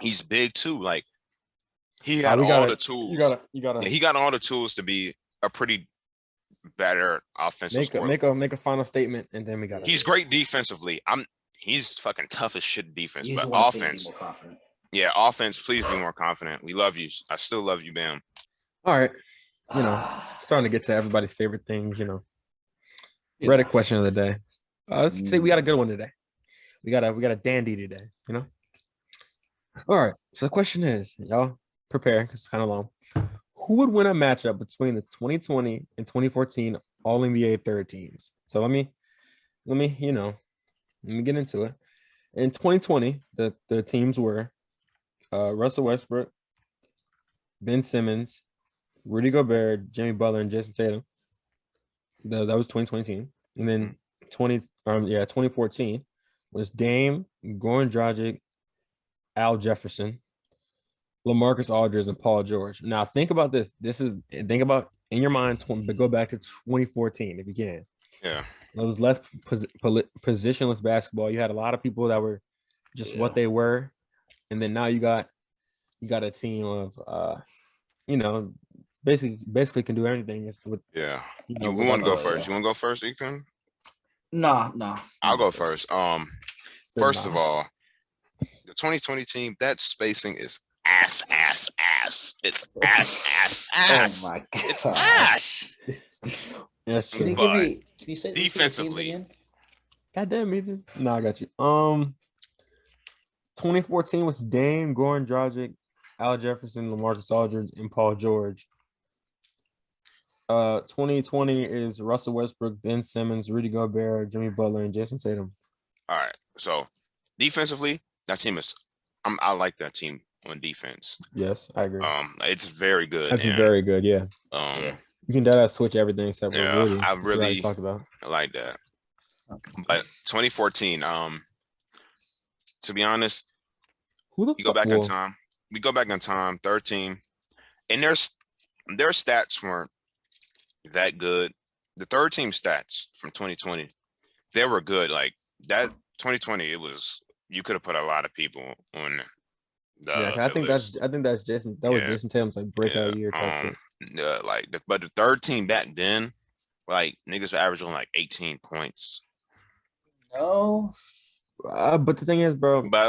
he's big too. Like he had all the tools. You gotta. He got all the tools to be a pretty better offensive. Make a final statement, and then we got. He's great defensively. He's fucking tough as shit defense, but offense. Yeah, offense. Please be more confident. We love you. I still love you, Bam. All right. Starting to get to everybody's favorite things. Reddit question of the day. Today we got a good one today. We got a dandy today. All right. So the question is, y'all prepare because it's kind of long. Who would win a matchup between the 2020 and 2014 All-NBA third teams? So let me get into it. In 2020, the teams were Russell Westbrook, Ben Simmons, Rudy Gobert, Jimmy Butler, and Jason Tatum. That was 2020 team. And then 2014 was Dame, Goran Dragic, Al Jefferson, LaMarcus Aldridge, and Paul George. Now think about this. Think about in your mind, go back to 2014 if you can. Yeah. It was less positionless basketball. You had a lot of people that were just what they were. And then now you got a team of basically can do anything. We want to go first. You want to go first, Ethan? No. I'll go first. First of all, the 2020 team, that spacing is ass. It's ass. Oh my God. It's ass. That's true. Can you say defensively again? God damn, Ethan. No, I got you. 2014 was Dame, Goran Dragic, Al Jefferson, LaMarcus Aldridge, and Paul George. 2020 is Russell Westbrook, Ben Simmons, Rudy Gobert, Jimmy Butler, and Jason Tatum. All right. So defensively, that team is I like that team on defense. Yes, I agree. It's very good. That's very good, yeah. You can definitely switch everything except for Rudy. I really talked about. I like that. But 2014, to be honest, you go back in time. We go back in time, third team, and their stats weren't that good. The third team stats from 2020, they were good. Like that 2020, you could have put a lot of people on I think that's Jason. That was Jason Tatum's like breakout year type shit. But the third team back then, like niggas were averaging like 18 points. No. But the thing is, bro. But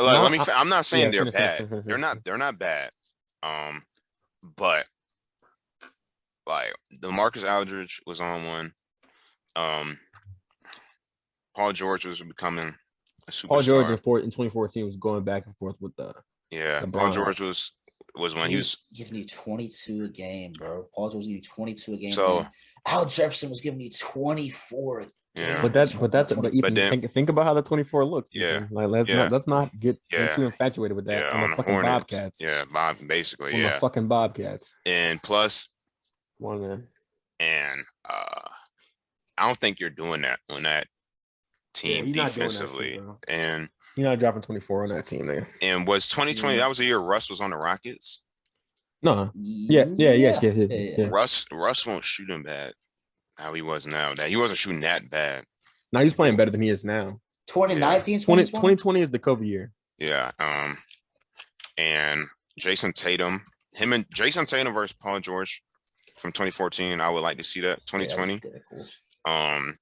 I'm not saying they're bad. They're not bad. But like the Marcus Aldridge was on one. Paul George was becoming a superstar. Paul George in 2014 was going back and forth with the. Yeah, Paul George was when he was giving you 22 a game, bro. Paul George was giving you 22 a game. So man. Al Jefferson was giving you 24 a game. Yeah. But think about how the 24 looks. Yeah. Let's not get too infatuated with that. Yeah, on the fucking Hornets. Bobcats. Yeah, basically, on the fucking Bobcats. And plus, one man. And I don't think you're doing that on that team defensively. And you're not dropping 24 on that team, man. And was 2020 that was the year Russ was on the Rockets? No. Yeah. Russ won't shoot him bad. How he was now. That he wasn't shooting that bad. Now he's playing better than he is now. 2019, 2020 is the COVID year. Yeah. And Jason Tatum. Him and Jason Tatum versus Paul George from 2014. I would like to see that. 2020. Yeah, that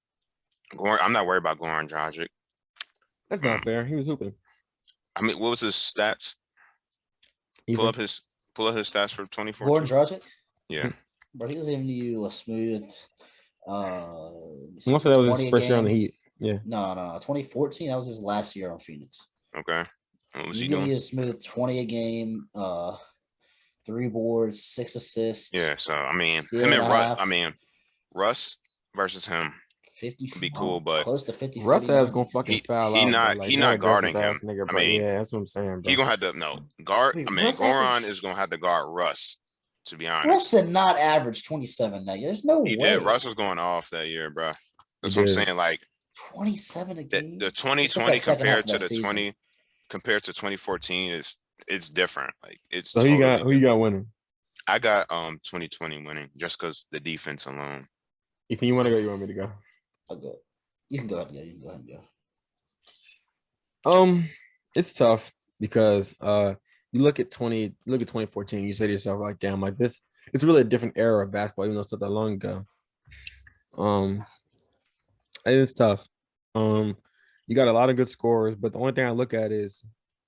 cool. I'm not worried about Goran Dragic. That's not fair. He was hooping. I mean, what was his stats? Pull up his stats for 2014. Goran Dragic? Yeah. But he was giving you a smooth most of that was his first year on the Heat. Yeah. No. 2014, that was his last year on Phoenix. Okay. What was he giving doing? you a smooth 20 a game, 3 boards, 6 assists. Yeah, so I mean him and Russ. I mean Russ versus him 50 would be cool, but close to 50. Russ is gonna fucking foul out. He not guarding him. Nigga, I mean, yeah, that's what I'm saying. Bro. He gonna have to guard. I mean, Goran is gonna have to guard Russ. To be honest, Russ did not average 27 that year. There's no way. Did. Russ was going off that year, bro. That's what I'm saying. Like 27 a game. The 2020 compared to the 20 compared to 2014 it's different. Like it's. So totally who you got winning? I got 2020 winning just because the defense alone. If you want to go, you want me to go? I'll go. You can go ahead. Yeah, you can go ahead and go. It's tough because you look at 2014. You say to yourself like, damn, like this. It's really a different era of basketball, even though it's not that long ago. It's tough. You got a lot of good scorers, but the only thing I look at is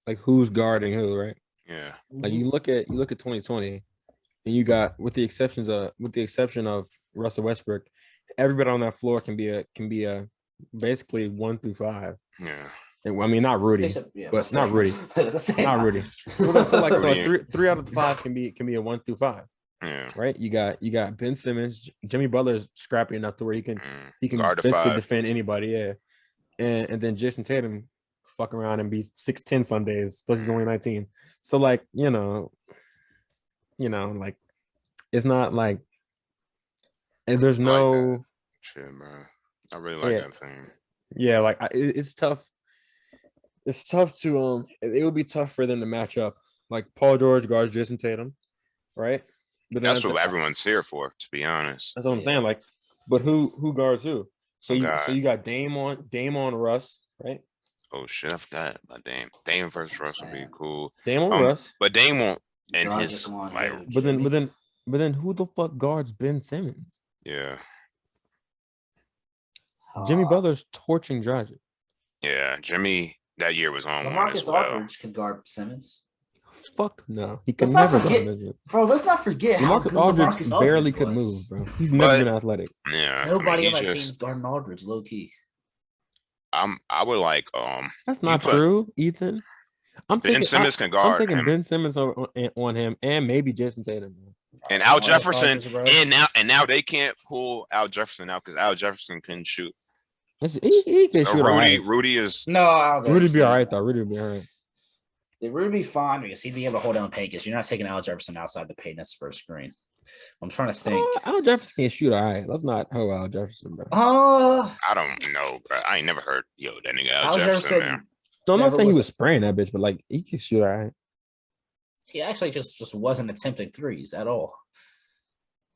like who's guarding who, right? Yeah. Like you look at 2020, and you got with the exception of Russell Westbrook, everybody on that floor can be a basically 1 through 5. Yeah. I mean, not Rudy, but not Rudy, not Rudy. So 3 out of the 5 can be a 1 through 5. Yeah. Right. You got Ben Simmons. Jimmy Butler's scrappy enough to where he can basically defend anybody. Yeah. And then Jason Tatum fuck around and be 6'10" some days, plus he's only 19. So like, like it's not like, and there's no shit, man. I really like that team. Yeah, like it's tough. It's tough to it would be tough for them to match up. Like Paul George guards Jason Tatum, right? But that's what everyone's here for, to be honest. That's what I'm saying. Like, but who guards who? So you got Dame on Russ, right? Oh shit, I forgot about Dame. Dame versus Russ would be cool. Dame on Russ, but Dame won't. And his like, but then who the fuck guards Ben Simmons? Yeah. Jimmy Butler's torching Dragic. Yeah, Jimmy that year was on LaMarcus Aldridge could guard Simmons. Fuck no, he could never guard Simmons. Bro, let's not forget how good LaMarcus barely could move, bro. He's never been athletic. Yeah, nobody on that team's guarding Aldridge, low key. I would like That's not true, Ethan. Ben Simmons can guard. I'm taking him. Ben Simmons on him, and maybe Jason Tatum. And Al Jefferson, and now they can't pull Al Jefferson out because Al Jefferson couldn't shoot. He can shoot. Rudy is Rudy be all right though. Rudy be all right. Rudy be fine because he'd be able to hold down paint because you're not taking Al Jefferson outside the paint. That's first screen. I'm trying to think. Al Jefferson can shoot all right. Let's not hoe Al Jefferson, bro. I don't know, bro. I ain't never heard that nigga Al Jefferson. Man. So I'm not saying he was spraying that bitch, but like he can shoot all right. He actually just wasn't attempting threes at all.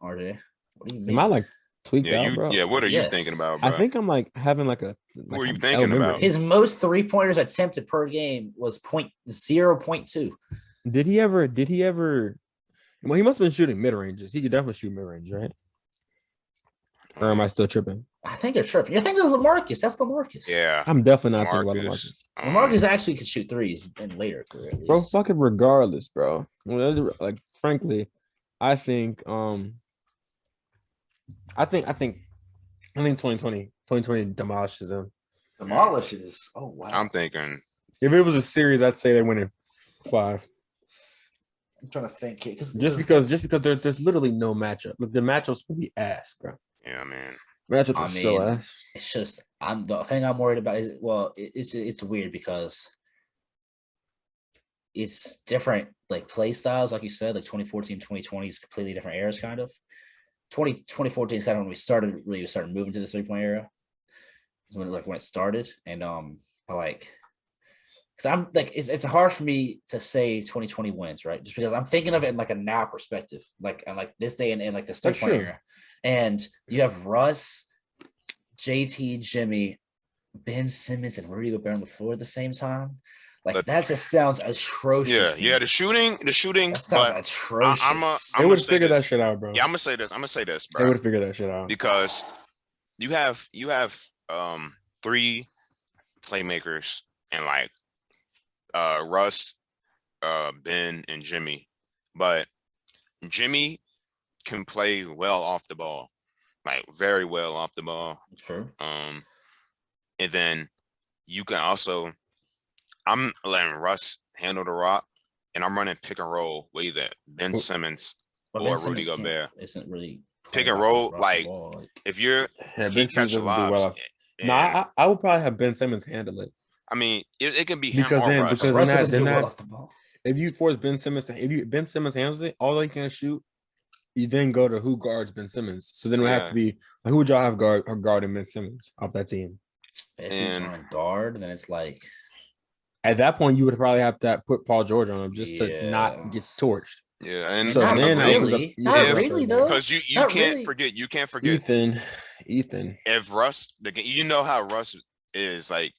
RJ, what do you mean? Am I like tweaked out, bro? Yeah, what are you thinking about, bro? I think I'm like having like a. What are you thinking about? His most 3-pointers attempted per game was 0.2. Did he ever? Well, he must have been shooting mid ranges. He could definitely shoot mid range, right? Or am I still tripping? I think you're tripping. You're thinking of LaMarcus. That's LaMarcus. Yeah, I'm definitely not thinking about LaMarcus. LaMarcus actually could shoot threes in later career. At least. Bro, fucking regardless, bro. Like, frankly, I think 2020 demolishes him. Demolishes. Oh wow. I'm thinking if it was a series, I'd say they win in 5. I'm trying to think here just because there's literally no matchup. Look, the matchups will be ass, bro. Yeah, man. Matchups are so ass. It's just the thing I'm worried about is it's weird because it's different like play styles, like you said, like 2014, 2020 is completely different eras, kind of. 2014 is kind of when we started moving to the 3-point era. Is when it started, and because I'm like it's hard for me to say 2020 wins, right? Just because I'm thinking of it in like a now perspective, like and like this day and like this 3-point era, and you have Russ, JT, Jimmy, Ben Simmons, and Rudy Gobert on the floor at the same time. Like that just sounds atrocious. Yeah. The shooting. That sounds atrocious. They would have figured that shit out, bro. Yeah, I'm gonna say this, bro. They would have figured that shit out because you have 3 playmakers and like Russ, Ben, and Jimmy, but Jimmy can play well off the ball, like very well off the ball. Sure. And then you can also, I'm letting Russ handle the rock, and I'm running pick and roll with either Ben Simmons or Rudy Gobert. Isn't really pick and roll, like if you're Ben Simmons doesn't do well off. No, I would probably have Ben Simmons handle it. I mean, it can be because him or Russ. Russ doesn't do well off the ball. If you force Ben Simmons Ben Simmons handles it, although he can't shoot, you then go to who guards Ben Simmons. So then it would have to be who would y'all have guarding Ben Simmons off that team? If he's running guard, then it's like at that point you would probably have to put Paul George on him just to not get torched. Yeah, and so not really, not really though. Because you can't forget. You can't forget Ethan. If Russ, you know how Russ is like.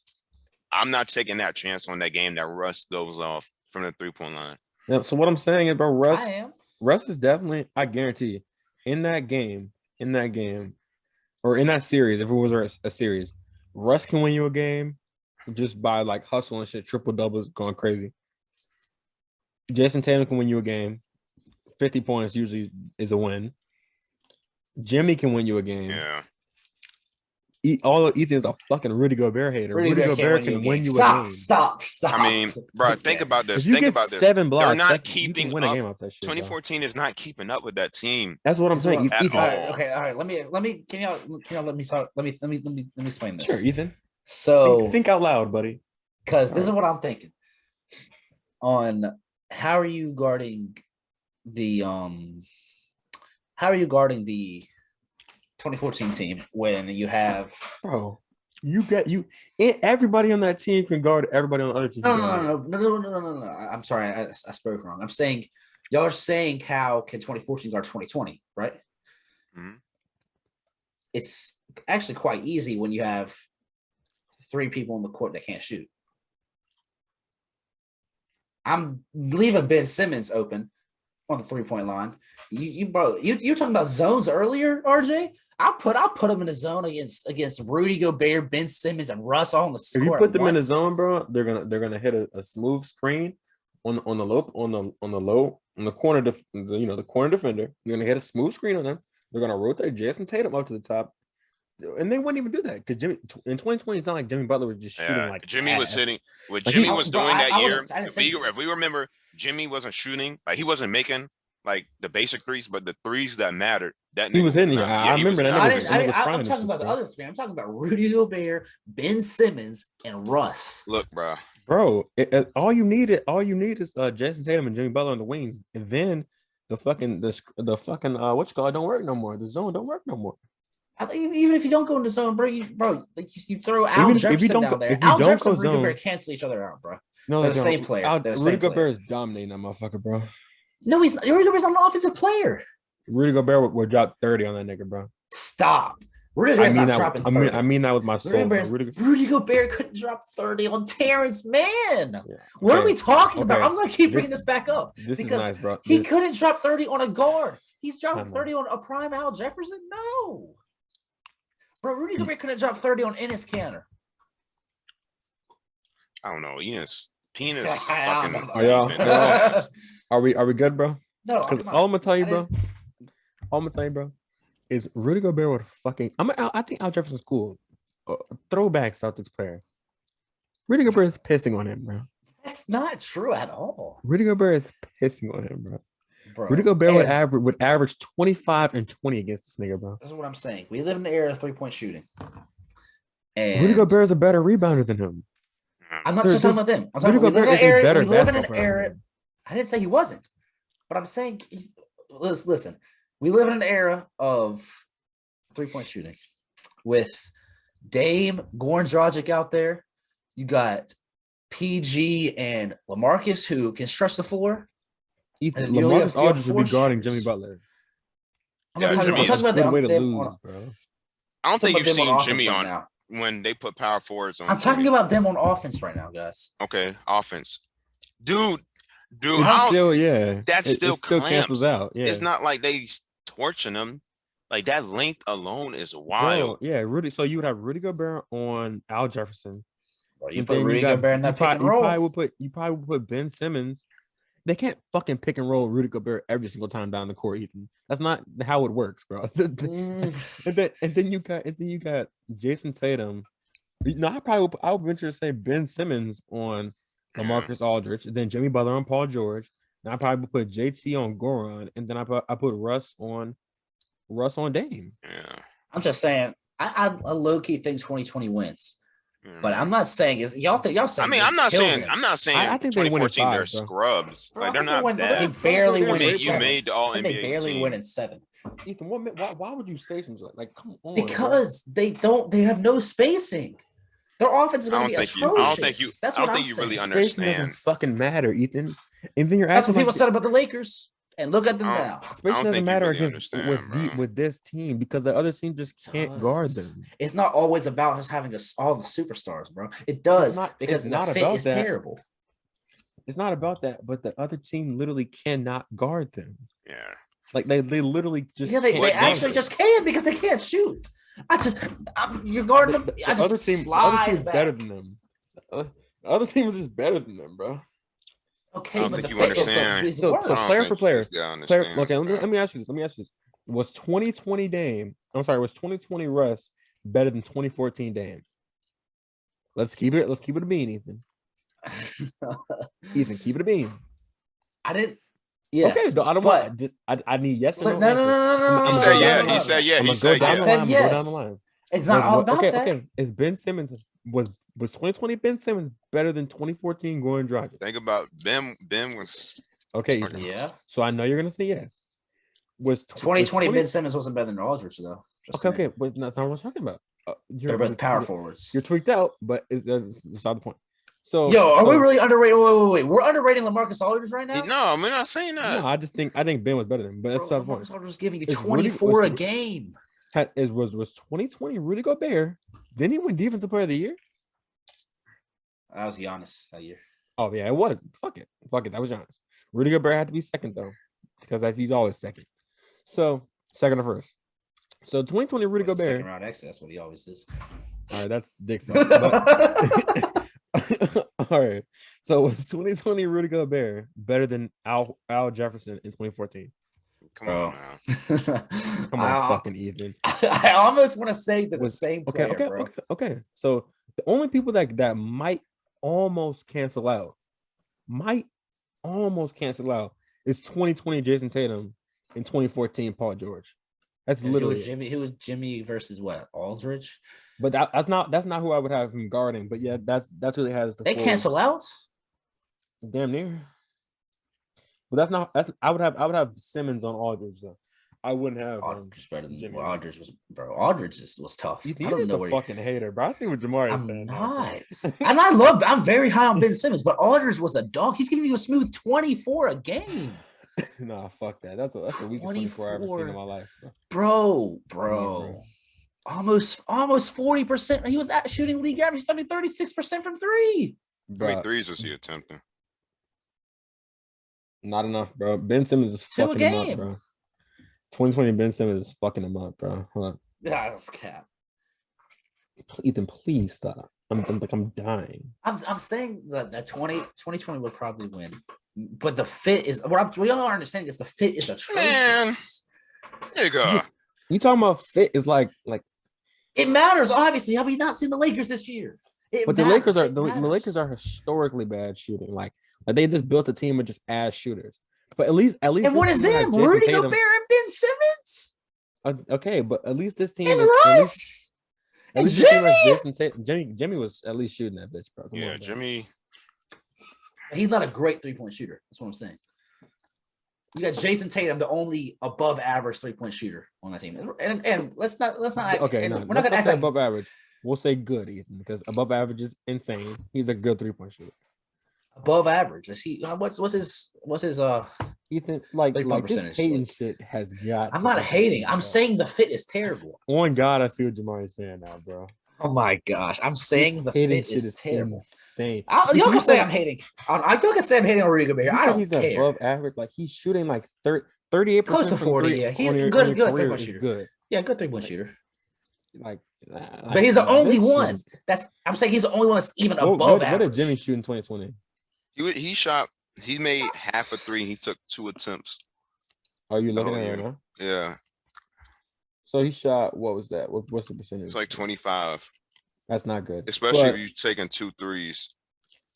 I'm not taking that chance on that game that Russ goes off from the 3-point line. Yeah, so what I'm saying about Russ is definitely, I guarantee you, in that game, or in that series, if it was a series, Russ can win you a game just by like hustle and shit, triple doubles going crazy. Jason Tatum can win you a game. 50 points usually is a win. Jimmy can win you a game. Yeah. Although Ethan's a fucking Rudy Gobert hater, Rudy Gobert can win you a game. Stop. I mean, bro, think about this. Think about this. 7 blocks, they're not keeping win a game off that shit. 2014 is not keeping up with that team. That's what I'm saying. Ethan. All right. Let me. Can y'all let me talk? Let me explain this. Sure, Ethan. So think out loud, buddy. Because this is what I'm thinking. On how are you guarding the 2014 team when you have everybody on that team can guard everybody on the other team. No. I'm sorry, I spoke wrong. I'm saying y'all are saying how can 2014 guard 2020, right? Mm-hmm. It's actually quite easy when you have 3 people on the court that can't shoot. I'm leaving Ben Simmons open on the 3-point line. You talking about zones earlier, RJ? I'll put them in a zone against Rudy Gobert, Ben Simmons, and Russ all on the score. If you put them in a zone, bro, they're gonna hit a smooth screen on the corner the corner defender. You're gonna hit a smooth screen on them. They're gonna rotate Jason Tatum up to the top, and they wouldn't even do that because Jimmy in 2020 it's not like Jimmy Butler was just shooting like Jimmy was sitting. What like Jimmy was doing that year, if we remember, Jimmy wasn't shooting like he wasn't making like the basic threes, but the threes that mattered. That he was hitting. I remember that. I'm talking about the other 3. I'm talking about Rudy Gobert, Ben Simmons, and Russ. Look, bro. All you need is Jason Tatum and Jimmy Butler on the wings, and then the fucking don't work no more. The zone don't work no more. Even if you don't go into zone, bro, you throw Al Jefferson down there. Al Jefferson and Rudy Gobert cancel each other out, bro. No, they're the same player. Rudy Gobert is dominating that motherfucker, bro. No, he's not. Rudy Gobert's not an offensive player. Rudy Gobert would drop 30 on that nigga, bro. Stop. Rudy Gobert's not dropping 30. I mean that with my soul. Rudy Gobert couldn't drop 30 on Terrence Mann. Yeah. What are we talking about? I'm going to keep bringing this back up. This is nice, bro. He couldn't drop 30 on a guard. He's dropping 30 on a prime Al Jefferson? No. Bro, Rudy Gobert couldn't drop 30 on Enes Kanter. I don't know. Enes fucking. Are y'all? Are we good, bro? No. Because all I'm gonna tell you, bro, is Rudy Gobert would fucking. I think Al Jefferson's cool. Throwback Celtics player. Rudy Gobert is pissing on him, bro. That's not true at all. Rudy Gobert is pissing on him, bro. Rudy Gobert would average 25 and 20 against this nigga, bro. This is what I'm saying. We live in the era of 3-point shooting. And Rudy Gobert is a better rebounder than him. I'm not just talking about them. I'm talking about we live in an era. I didn't say he wasn't, but I'm saying listen. We live in an era of 3-point shooting with Dame, Goran Dragic out there. You got PG and LaMarcus who can stretch the floor. Ethan, LaMarcus Aldridge would be guarding Jimmy Butler. I'm talking about the way to lose, bro. I don't think you've seen Jimmy on. when they put power forwards on. I'm talking about them on offense right now, guys. Okay, offense, dude. It's still, that still cancels out. Yeah, it's not like they torching them. Like that length alone is wild. Bro, yeah, Rudy. So you would have Rudy Gobert on Al Jefferson. Well, you put Rudy Gobert in that pick and roll. You probably would put Ben Simmons. They can't fucking pick and roll Rudy Gobert every single time down the court, Ethan. That's not how it works, bro. and then you got Jason Tatum. I would venture to say Ben Simmons on LaMarcus Aldridge, and then Jimmy Butler on Paul George. And I probably put JT on Goran, and then I put Russ on Dame. Yeah, I'm just saying. I low key think 2020 wins. But I'm not saying is y'all saying. I mean, I'm not saying. I think 2014 they're bro. Scrubs. Bro, like they're not bad. They barely win. You made the All-NBA. They barely team. win in 7. Ethan, why would you say something like come on? Because they have no spacing. Their offense is going to be atrocious. I don't think you really understand. Spacing doesn't fucking matter, Ethan. And then that's what people said about the Lakers. And look at them now. Spacing doesn't matter against with this team because the other team just can't guard them. It's not always about us having all the superstars, bro. It does because the fit is terrible. It's not about that, but the other team literally cannot guard them. Yeah, like they literally just they actually just can because they can't shoot. You're guarding them. The other team is better than them. The other team is just better than them, bro. Okay, but you understand. So player for player. Okay, let me ask you this. Was 2020 Russ better than 2014 Dame? Let's keep it a bean, Ethan. Ethan, keep it a bean. I didn't. Yes. Okay, I don't want. Just I need yes or no. No. He said yeah. He said yeah. He said yes. Go down the line. It's not all about that. Okay. Is Ben Simmons was 2020 Ben Simmons better than 2014 Goran Dragic? Think about Ben was okay. Yeah. So I know you're gonna say yes. Was 2020 Ben Simmons wasn't better than Aldridge though? Okay, but that's not what I'm talking about. They're both power forwards. You're tweaked out, but that's beside the point. So, we really underrated? Wait. We're underrating LaMarcus Aldridge right now? No, we're not saying that. No, I think Ben was better than him, but that's beside the point. LaMarcus Aldridge was giving you 24 a game. Was 2020 Rudy Gobert? Didn't he win Defensive Player of the Year? That was Giannis that year. Oh yeah, it was. Fuck it. That was Giannis. Rudy Gobert had to be second though, because he's always second. So second or first. So 2020 Rudy Gobert. Second round exit. That's what he always is. All right, that's Dixon. All right. So was 2020 Rudy Gobert better than Al Jefferson in 2014? Come on now. Come on, fucking Ethan. I almost want to say that the same player, bro. Okay. So the only people that might almost cancel out is 2020 Jason Tatum and 2014 Paul George. That's literally Jimmy. Who was Jimmy versus what? Aldridge. But that's not who I would have him guarding. But yeah, that's who they has. They cancel out. Damn near. But I would have Simmons on Aldridge though. I wouldn't have Aldridge better than Jimmy. Aldridge was tough. I don't know fucking hater, bro. I see what Jamari is saying. And I'm very high on Ben Simmons, but Aldridge was a dog. He's giving you a smooth 24 a game. Nah, fuck that. That's the weakest 24 I've ever seen in my life, bro. Almost 40%. He was shooting league average 36% from 3. How many threes was he attempting? Not enough, bro. Ben Simmons is fucking him up, bro. 2020 Ben Simmons is fucking him up, bro. Hold on. Yeah, that's cap. Ethan, please stop. I'm dying. I'm saying that 2020 would probably win, but the fit is we all are understanding is the fit is atrocious. Man, nigga, you talking about fit is like it matters. Obviously, have we not seen the Lakers this year? But the Lakers are historically bad shooting. Like they just built a team of just ass shooters. But at least. And what is them? Rudy Gobert and Ben Simmons. Okay, but at least this team and Russ. And Jimmy was at least shooting that bitch, bro. Come on, Jimmy. He's not a great 3-point shooter. That's what I'm saying. You got Jason Tatum, the only above average 3-point shooter on that team. And let's not. Okay, no, we're not gonna act like above average. We'll say good, Ethan, because above average is insane. He's a good 3-point shooter. Above average. Is he? What's his Ethan, like percentage? Hating shit has got. I'm not hating. I'm saying the fit is terrible. On God, I see what Jamari is saying now, bro. Oh my gosh! I'm saying the fit is terrible. Insane. Y'all can say I'm hating. Y'all can say I'm hating on Rudy Gobert. I don't he's care. Above average, like he's shooting like 38%, close to 40. Yeah, he's a good 3-point shooter. Good. Yeah, good 3-point shooter. But he's the only one. I'm saying he's the only one that's even above average. What did Jimmy shoot in 2020? He shot. He made half a three. He took 2 attempts. Are you looking at it right now? Yeah. So he shot. What was that? What's the percentage? It's like 25. That's not good, especially if you're taking 2 threes.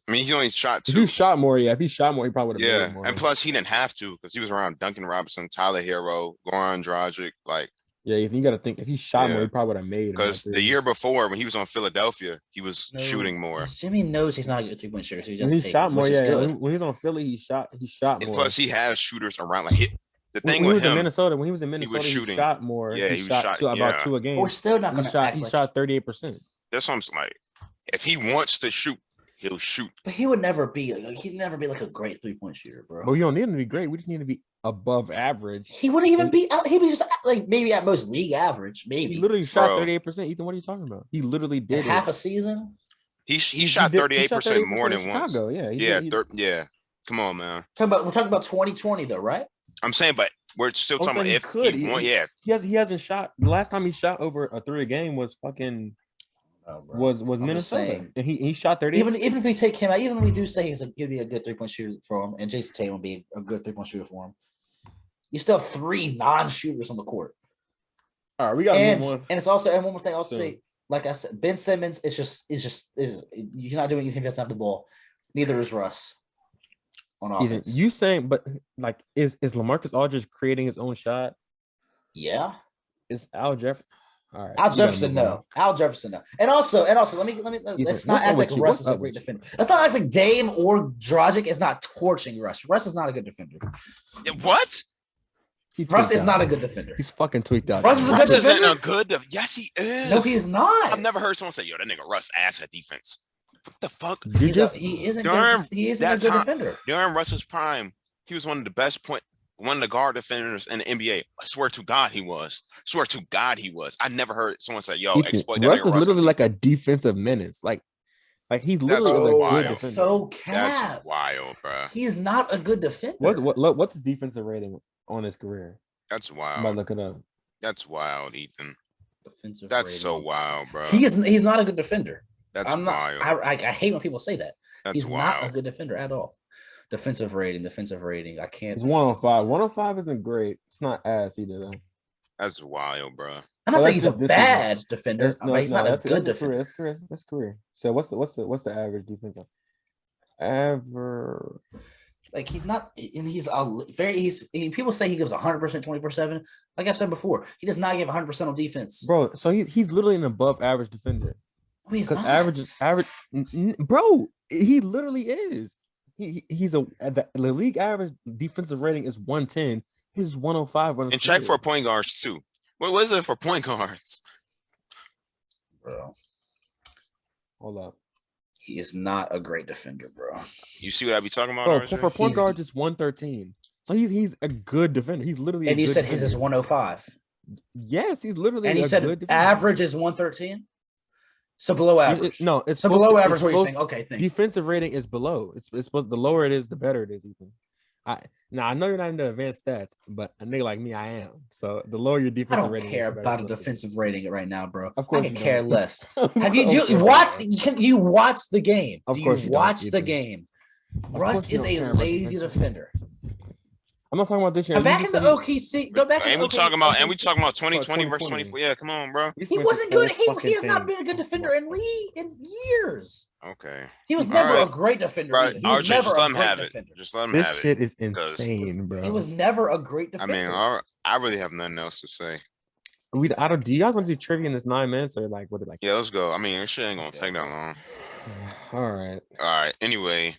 I mean, he only shot 2. If he shot more, he probably would have. Yeah, more. And plus he didn't have to because he was around Duncan Robinson, Tyler Hero, Goran Dragic. Like, yeah, you got to think if he shot more, he probably would have made. Because the year before, when he was on Philadelphia, he was shooting more. Jimmy knows he's not a good 3-point shooter, so he just he shot more. When he was on Philly, he shot more. And plus, he has shooters around. Like the thing when with him, when he was in Minnesota, he was shooting. He shot more. Yeah, he shot about 2 a game. We're still not going to act He shot 38%. That's what I'm like. If he wants to shoot, he'll shoot. But he would never be. He'd never be like a great 3-point shooter, bro. But we don't need him to be great. We just need to be above average. He wouldn't even be. He'd be just like maybe at most league average. Maybe he literally shot 38%. Ethan, what are you talking about? He literally did half a season. He shot 38% more than once. Chicago, Yeah. Come on, man. We're talking about 2020 though, right? I'm saying, but we're still talking about if he won. Yeah, he hasn't shot. The last time he shot over a 3 a game was fucking. Was Minnesota, and he shot 30. Even if we take him out, even if we do say he'd be a good 3-point shooter for him, and Jason Tatum would be a good 3-point shooter for him, you still have 3 non-shooters on the court. All right, we got to move on. And it's also, and one more thing I'll say, like I said, Ben Simmons is just he's not doing anything. He doesn't have the ball. Neither is Russ on offense. You saying, but like, is LaMarcus Aldridge creating his own shot? Yeah. Is Al Jefferson? All right, Al Jefferson, no. Al Jefferson, no. And also, let's not act like Russ is a great defender. Let's not act like Dame or Dragic is not torching Russ. Russ is not a good defender. What? Russ is not a good defender. He's fucking tweaked out. Russ isn't a good. Yes, he is. No, he's not. I've never heard someone say, "Yo, that nigga Russ ass at defense." What the fuck? He isn't a good defender. During Russ's prime, he was one of the guard defenders in the NBA. I swear to God, he was. I never heard someone say, "Yo, exploit that." Russ is literally like a defensive menace. Like he's literally a good defender. So cap. That's wild, bro. He is not a good defender. What's his defensive rating on his career? That's wild. I'm about to look it up. That's wild, Ethan. Defensive. That's rating. So wild, bro. He's not a good defender. That's wild. I hate when people say that. That's he's wild. Not a good defender at all. Defensive rating. I can't. It's 105. 105 isn't great. It's not ass either though. That's wild, bro. I'm not saying he's a bad defender, but he's not a good defender. That's career. So what's the average defense? Average. Like he's not, and people say he gives 100%, 24/7. Like I said before, he does not give 100% on defense, bro. So he's literally an above average defender. He's not. Average, bro. He literally is. He's the league average defensive rating is 110. His 105. And check for point guards too. What was it for point guards? Bro, hold up. He is not a great defender, bro. You see what I be talking about? Bro, for point guards, it's 113. So he's a good defender. He's literally. And you said his is 105. Yes, he's literally. And you said average is 113. So below average. It's below average. What you're saying? Okay, thanks. Defensive rating is below. It's supposed. The lower it is, the better it is. Ethan. I know you're not into advanced stats, but a nigga like me, I am. So the lower your defensive rating, I don't care about a defensive rating right now, bro. Of course, I can care less. Have you watch the game? Do you watch the game? Russ is a lazy defender. I'm not talking about this year. Back in the OKC, go back. And we talking about 2020 versus 24. Yeah, come on, bro. He wasn't good. He has not been a good defender in years. Okay. He was never a great defender. Right. Just let him have it. Just let him have it. This shit is insane, bro. He was never a great defender. I mean, I really have nothing else to say. Do you guys want to do trivia in this 9 minutes or like what? Yeah, let's go. I mean, this shit ain't gonna take that long. All right. Anyway.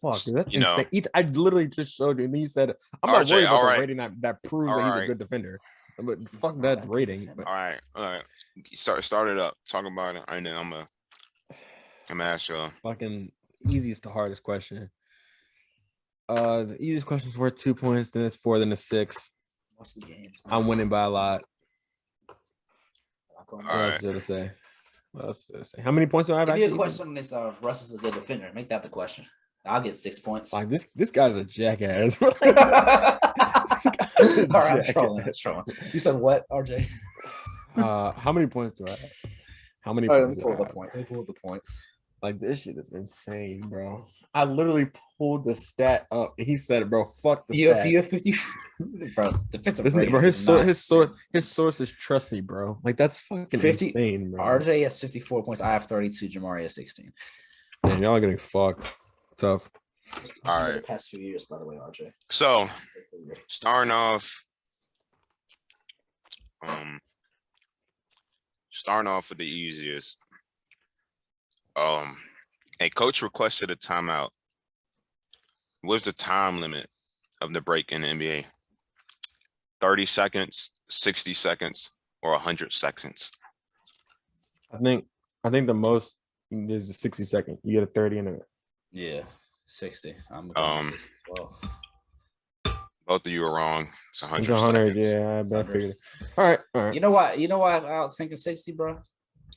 Fuck, dude, that's insane. I literally just showed you, and then you said, "I'm not worried about the rating that proves that he's a good defender." But fuck that rating. But. All right. Start it up. Talk about it, and then I'm gonna ask you. Fucking easiest to hardest question. The easiest question is worth 2 points. Then it's 4. Then it's 6. What's the games? I'm winning by a lot. All right. To say. How many points do I have? Give me a question on this. Russ is a good defender. Make that the question. I'll get 6 points. Like this guy's a jackass. All right, I'm trolling. You said what, RJ? How many points do I have? How many? All right, let me pull up the points. Like, this shit is insane, bro. I literally pulled the stat up. He said, "Bro, fuck the stat." You have 50, bro. Defensive rating, bro. His sources trust me, bro. Like, that's fucking 50, insane, bro. RJ has 54 points. I have 32. Jamari has 16. Damn, y'all are getting fucked. Tough. All right. The past few years, by the way, RJ. So, starting off with the easiest. A coach requested a timeout. What's the time limit of the break in the NBA? 30 seconds, 60 seconds, or 100 seconds? I think the most is a 60 second. You get a 30 in it. Yeah, 60. I'm both of you are wrong. It's 100. It's 100. Yeah, I figured it. All right. You know why I was thinking 60, bro?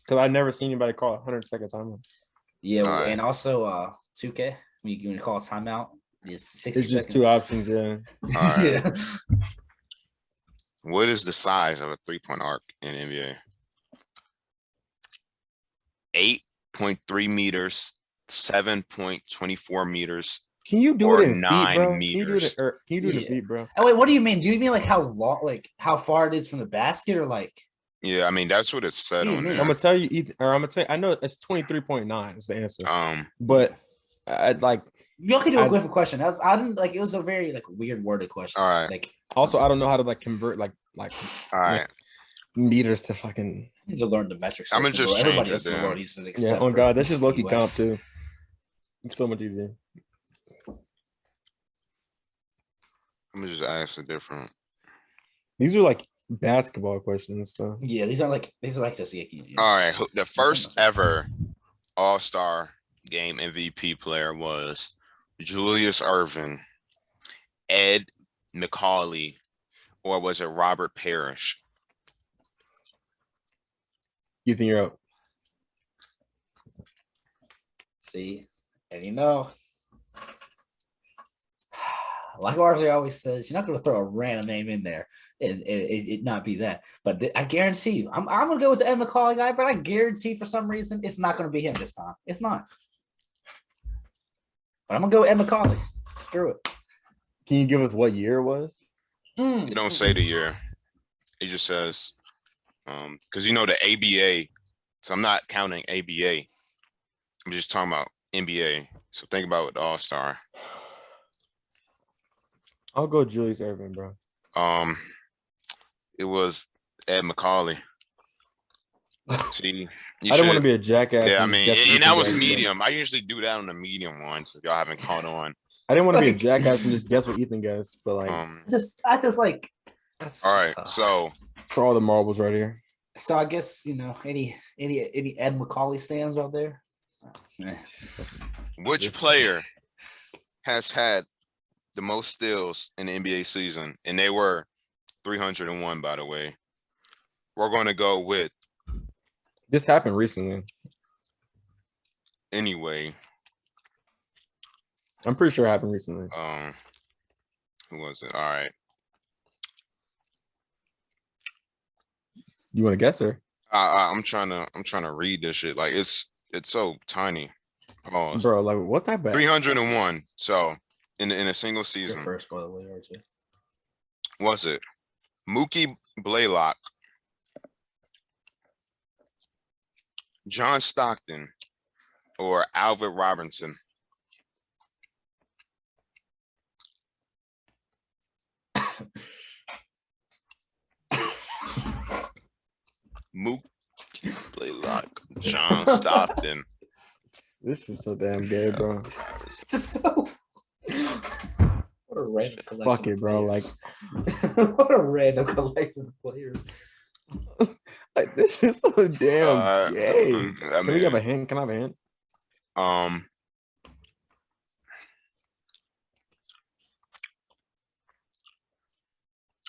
Because I never seen anybody call 100-second timeout. Yeah, right. And also 2K, when you call a timeout, it's 60 It's just seconds. 2 options, yeah. All right. Yeah. What is the size of a 3-point arc in NBA? 8.3 meters, 7.24 meters. Can you do it in 9 feet, bro? meters? Can you do it in feet, bro? Oh, wait, what do you mean? Do you mean like how long, like how far it is from the basket, or like? Yeah, I mean that's what it said on there. I'm gonna tell you, I know it's 23.9 is the answer. But I'd like. Y'all can do a quick question. I didn't like. It was a very like weird worded question. All right. Like also, I don't know how to like convert like. All right. Meters to fucking. I need to learn the metrics. I'm gonna just change it. In the world uses it. Yeah. Oh God, that's just low-key comp too. It's so much easier. I'm gonna just ask a different. These are like basketball questions, though. Yeah, these are like this. All right, the first ever All-Star Game MVP player was Julius Erving, Ed McCauley, or was it Robert Parrish? You think you're up? See, and you know, like RJ always says, you're not going to throw a random name in there and it not be that. But I guarantee you, I'm going to go with the Ed McCauley guy, but I guarantee for some reason it's not going to be him this time. It's not. But I'm going to go Ed McCauley. Screw it. Can you give us what year it was? You don't say the year. It just says, because you know the ABA, so I'm not counting ABA. I'm just talking about NBA. So think about what the All-Star. I'll go Julius Erving, bro. It was Ed McCauley. See, I didn't want to be a jackass. Yeah, I mean, and that was medium. I usually do that on the medium one, so if y'all haven't caught on. I didn't want to be a jackass and just guess what Ethan guessed, but like, I just like. That's, all right, so for all the marbles right here. So I guess any Ed McCauley stands out there. Which player has had the most steals in the NBA season? And they were 301, by the way. We're going to go with. This happened recently. Anyway. I'm pretty sure it happened recently. Who was it? All right. You want to guess her? I'm trying to read this shit. Like it's so tiny. Pause. Bro, like what type of 301. So in a single season. You're first, by the way, RJ. Was it Mookie Blaylock, John Stockton, or Alvin Robinson? Mookie Blaylock, John Stockton. This is so damn gay, bro. So what a random collection. Fuck it, bro. Like what a random collection of players. Like this is so damn gay. Can we have a hint? Can I have a hint?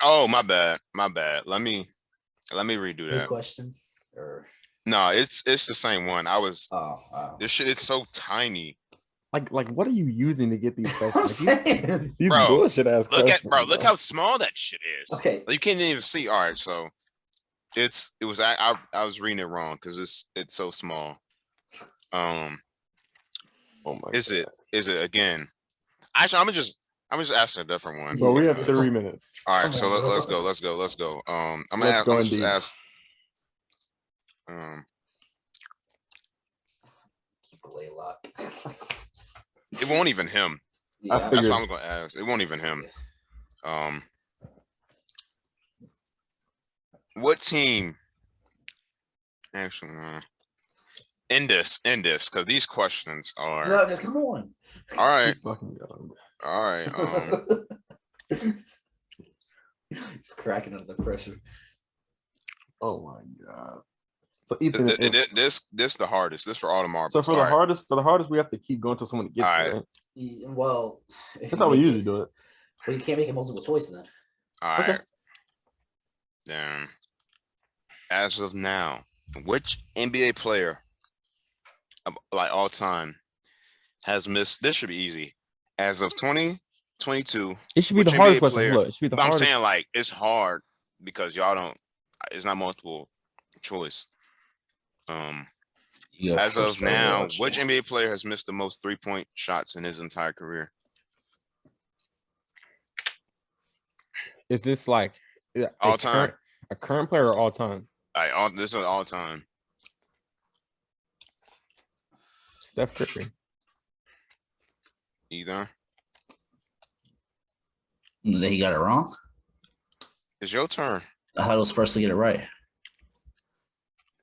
Oh, my bad. Let me redo that. Good question. Or No, it's the same one. I was. Oh, wow. This shit is so tiny. Like, what are you using to get these questions? I'm saying. These Bro, bullshit ass questions. Look how small that shit is. Okay. You can't even see. All right, so I was reading it wrong because it's so small. Oh my. Is it again? Actually, I'm just asking a different one. But we have 3 minutes. All right, so let's go. I'm gonna just ask. Keep away a lot. It won't even him. Yeah. That's what I'm gonna ask. It won't even him. What team? Actually, in this, because these questions are. No, just come on. All right. Fucking God. All right. He's cracking under the pressure. Oh my God. So Ethan, this the hardest. This for all the marbles. So for the hardest, we have to keep going until someone gets it. Right? Well, that's how we usually do it. Well, you can't make a multiple choice then. All right. Then, as of now, which NBA player, like all time, has missed? This should be easy. As of 2022, it should be the hardest question. Look, it should be the hardest. I'm saying like it's hard because y'all don't. It's not multiple choice. As of now, which NBA player has missed the most 3-point shots in his entire career? Is this like all time? A current player or all time? This is all time. Steph Curry. Either. Then he got it wrong. It's your turn. I thought it was first to get it right.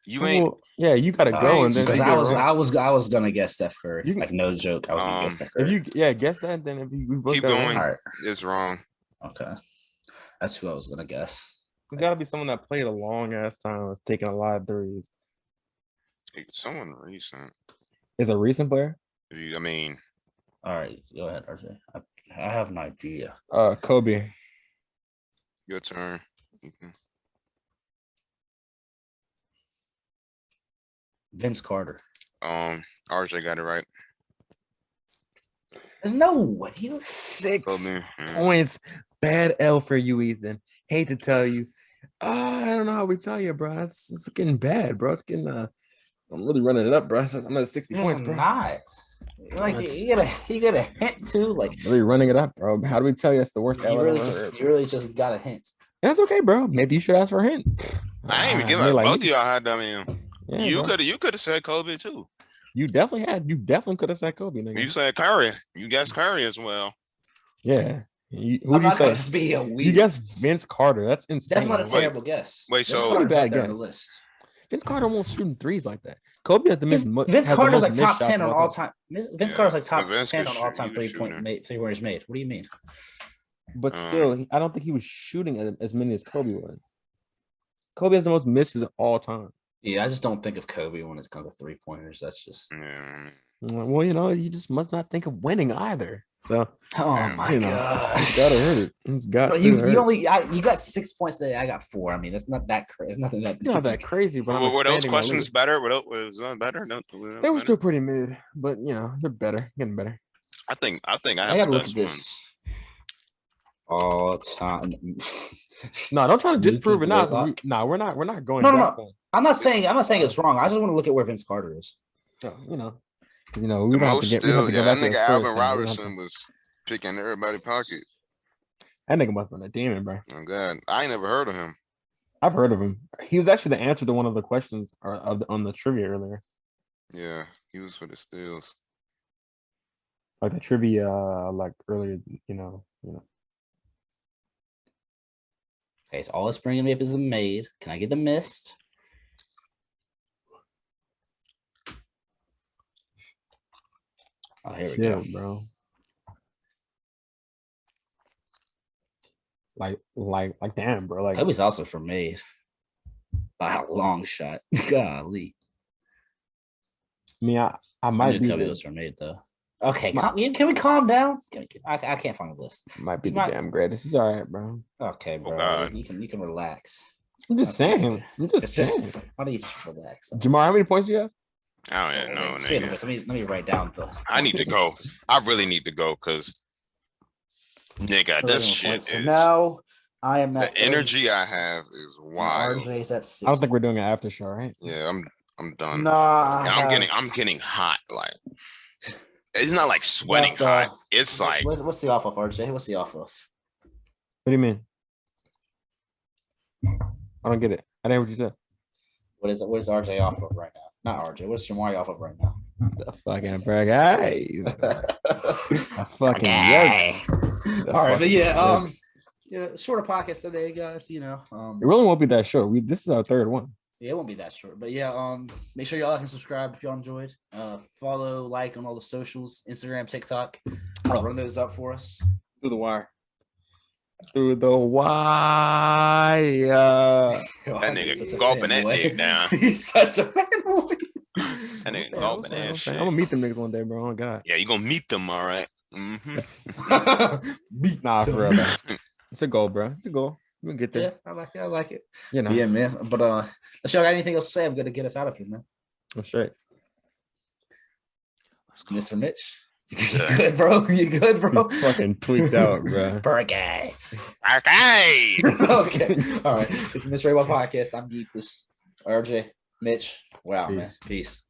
You ain't. Yeah, you gotta go and then. Because I was gonna guess Steph Curry. Like no joke, I was gonna guess Steph Curry. If you guess that, then if we both keep going, right. It's wrong. Okay, that's who I was gonna guess. It's gotta be someone that played a long ass time, was taking a lot of threes. Someone recent. Is a recent player? I mean. All right, go ahead, RJ. I have an idea. Kobe. Your turn. Vince Carter. RJ got it right. There's no way. He was 6 points. Bad L for you, Ethan. Hate to tell you. I don't know how we tell you, bro. It's getting bad, bro. It's getting I'm really running it up, bro. I'm at 60 points, bro. Not. Like you get a hint too. Like I'm really running it up, bro. How do we tell you it's the worst? You really just got a hint. That's okay, bro. Maybe you should ask for a hint. I ain't even give up. Both of y'all had. I mean, yeah, you could have said Kobe too. You definitely could have said Kobe. Nigga. You said Curry. You guessed Curry as well. Yeah. Who do you say? Just be a you guessed Vince Carter. That's insane. That's not a terrible guess. Wait, so pretty bad guess. List. Vince Carter won't shooting threes like that. Kobe has the most. Vince Carter's like top 10 on all time. Vince Carter's like top 10 on all time 3-pointers made. What do you mean? But still, I don't think he was shooting as many as Kobe was. Kobe has the most misses of all time. Yeah, I just don't think of Kobe when it's come to 3-pointers. That's just. Well, you just must not think of winning either. So. Oh my god! It's gotta hurt it. It's got. But you got 6 points today. I got 4. I mean, that's not that crazy. It's nothing that. It's not that crazy. But were those questions better? Was that better? No, they were still pretty mid, but they're better, getting better. I think I gotta look at this. All time. No, don't try to disprove it now. No, we're not going. No. I'm not saying it's wrong. I just want to look at where Vince Carter is. We don't have to get. That nigga Alvin Robertson was picking everybody's pocket. That nigga must have been a demon, bro. Oh god, I ain't never heard of him. I've heard of him. He was actually the answer to one of the questions on the trivia earlier. Yeah, he was for the steals. Like the trivia, like earlier, Okay, so all it's bringing me up is the made. Can I get the missed? Oh, here we go, bro. Like, damn, bro. Like, Kobe's also for made by a long shot. Golly. I mean, I might be. Kobe was for made though. Okay, can we calm down? I can't find a list. Might be the damn greatest. It's all right, bro. Okay, bro. You can relax. I'm just saying. Why do you just relax? Jamar, how many points do you have? I don't know. Let me write down the. I need to go. I really need to go because, nigga, this shit is. Now I am at the energy I have is wild. RJ's at 6. I don't think we're doing an after show, right? Yeah, I'm done. Nah, I'm getting hot. Like it's not like sweating hot. It's like what's the off of RJ? What's the off of? What do you mean? I don't get it. I didn't hear what you said. What is RJ off of right now? Not RJ. What's Jamari off of right now? The fucking guy. Fucking guy. All right, but yeah, shorter podcast today, guys. You know, it really won't be that short. This is our third one. Yeah, it won't be that short, but yeah, make sure y'all like and subscribe if y'all enjoyed. Follow, like on all the socials, Instagram, TikTok. Run those up for us. Through the wire. That nigga gulping that nigga down. He's such a fanboy. That nigga gulping that shit. I'm gonna meet them niggas one day, bro. Oh God. Yeah, you gonna meet them, all right. Mm-hmm. Nah, for real. It's a goal, bro. It's a goal. We'll get there. Yeah, I like it. You know. Yeah, man. But unless y'all got anything else to say, I'm gonna get us out of here, man. I'm straight. Mr. Mitch. You good, bro? You good, bro? You fucking tweaked out, bro. Okay. Okay. Okay. All right. It's Trey Ball Podcast. I'm Geekless. RJ, Mitch. Wow, man. Peace.